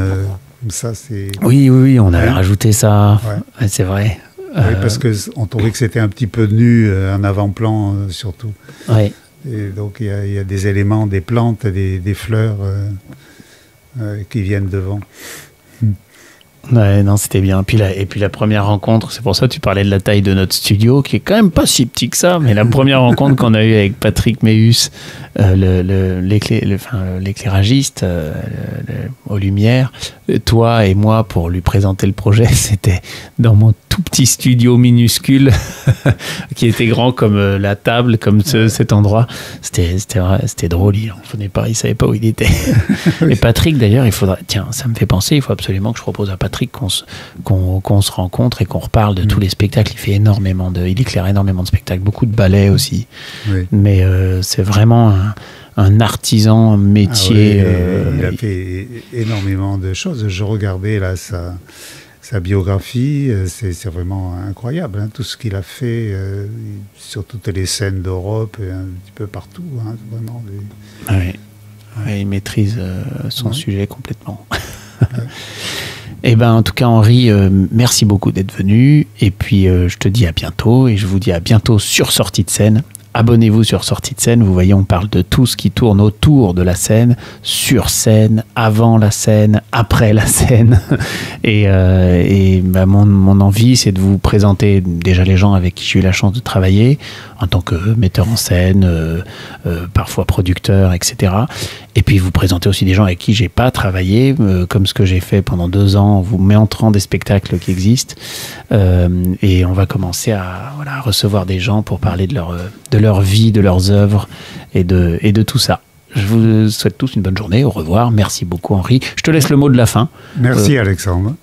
Ça, c'est... Oui, on avait rajouté ça. Ouais. C'est vrai. Oui, parce qu'on trouvait que c'était un petit peu nu en avant-plan, surtout. Oui. Et donc, il y a des éléments, des plantes, des fleurs qui viennent devant. Ouais, non, c'était bien. Et puis la première rencontre, c'est pour ça que tu parlais de la taille de notre studio, qui est quand même pas si petit que ça, mais la première rencontre qu'on a eue avec Patrick Méhus, l'éclairagiste aux Lumières, toi et moi, pour lui présenter le projet, c'était dans mon tout petit studio minuscule, qui était grand comme la table, comme cet endroit. C'était drôle, il savait pas où il était. Et Patrick, d'ailleurs, tiens, ça me fait penser, il faut absolument que je propose à Patrick qu'on se rencontre et qu'on reparle de tous les spectacles. Il éclaire énormément de spectacles, beaucoup de ballets aussi. Oui. Mais c'est vraiment un artisan métier. Il a fait énormément de choses. Je regardais là sa biographie, c'est vraiment incroyable, hein, tout ce qu'il a fait sur toutes les scènes d'Europe et un petit peu partout. Hein, vraiment, Oui, il maîtrise son sujet complètement. Eh ben, en tout cas, Henri, merci beaucoup d'être venu. Et puis, je te dis à bientôt. Et je vous dis à bientôt sur Sortie de scène abonnez-vous sur Sortie de scène. Vous voyez, on parle de tout ce qui tourne autour de la scène, sur scène, avant la scène, après la scène. Et mon envie, c'est de vous présenter déjà les gens avec qui j'ai eu la chance de travailler en tant que metteur en scène, parfois producteur, etc. Et puis vous présenter aussi des gens avec qui j'ai pas travaillé, comme ce que j'ai fait pendant 2 ans, vous montrant des spectacles qui existent. Et on va commencer à recevoir des gens pour parler de leur vie, de leurs œuvres et de tout ça. Je vous souhaite tous une bonne journée. Au revoir. Merci beaucoup, Henri. Je te laisse le mot de la fin. Merci, Alexandre.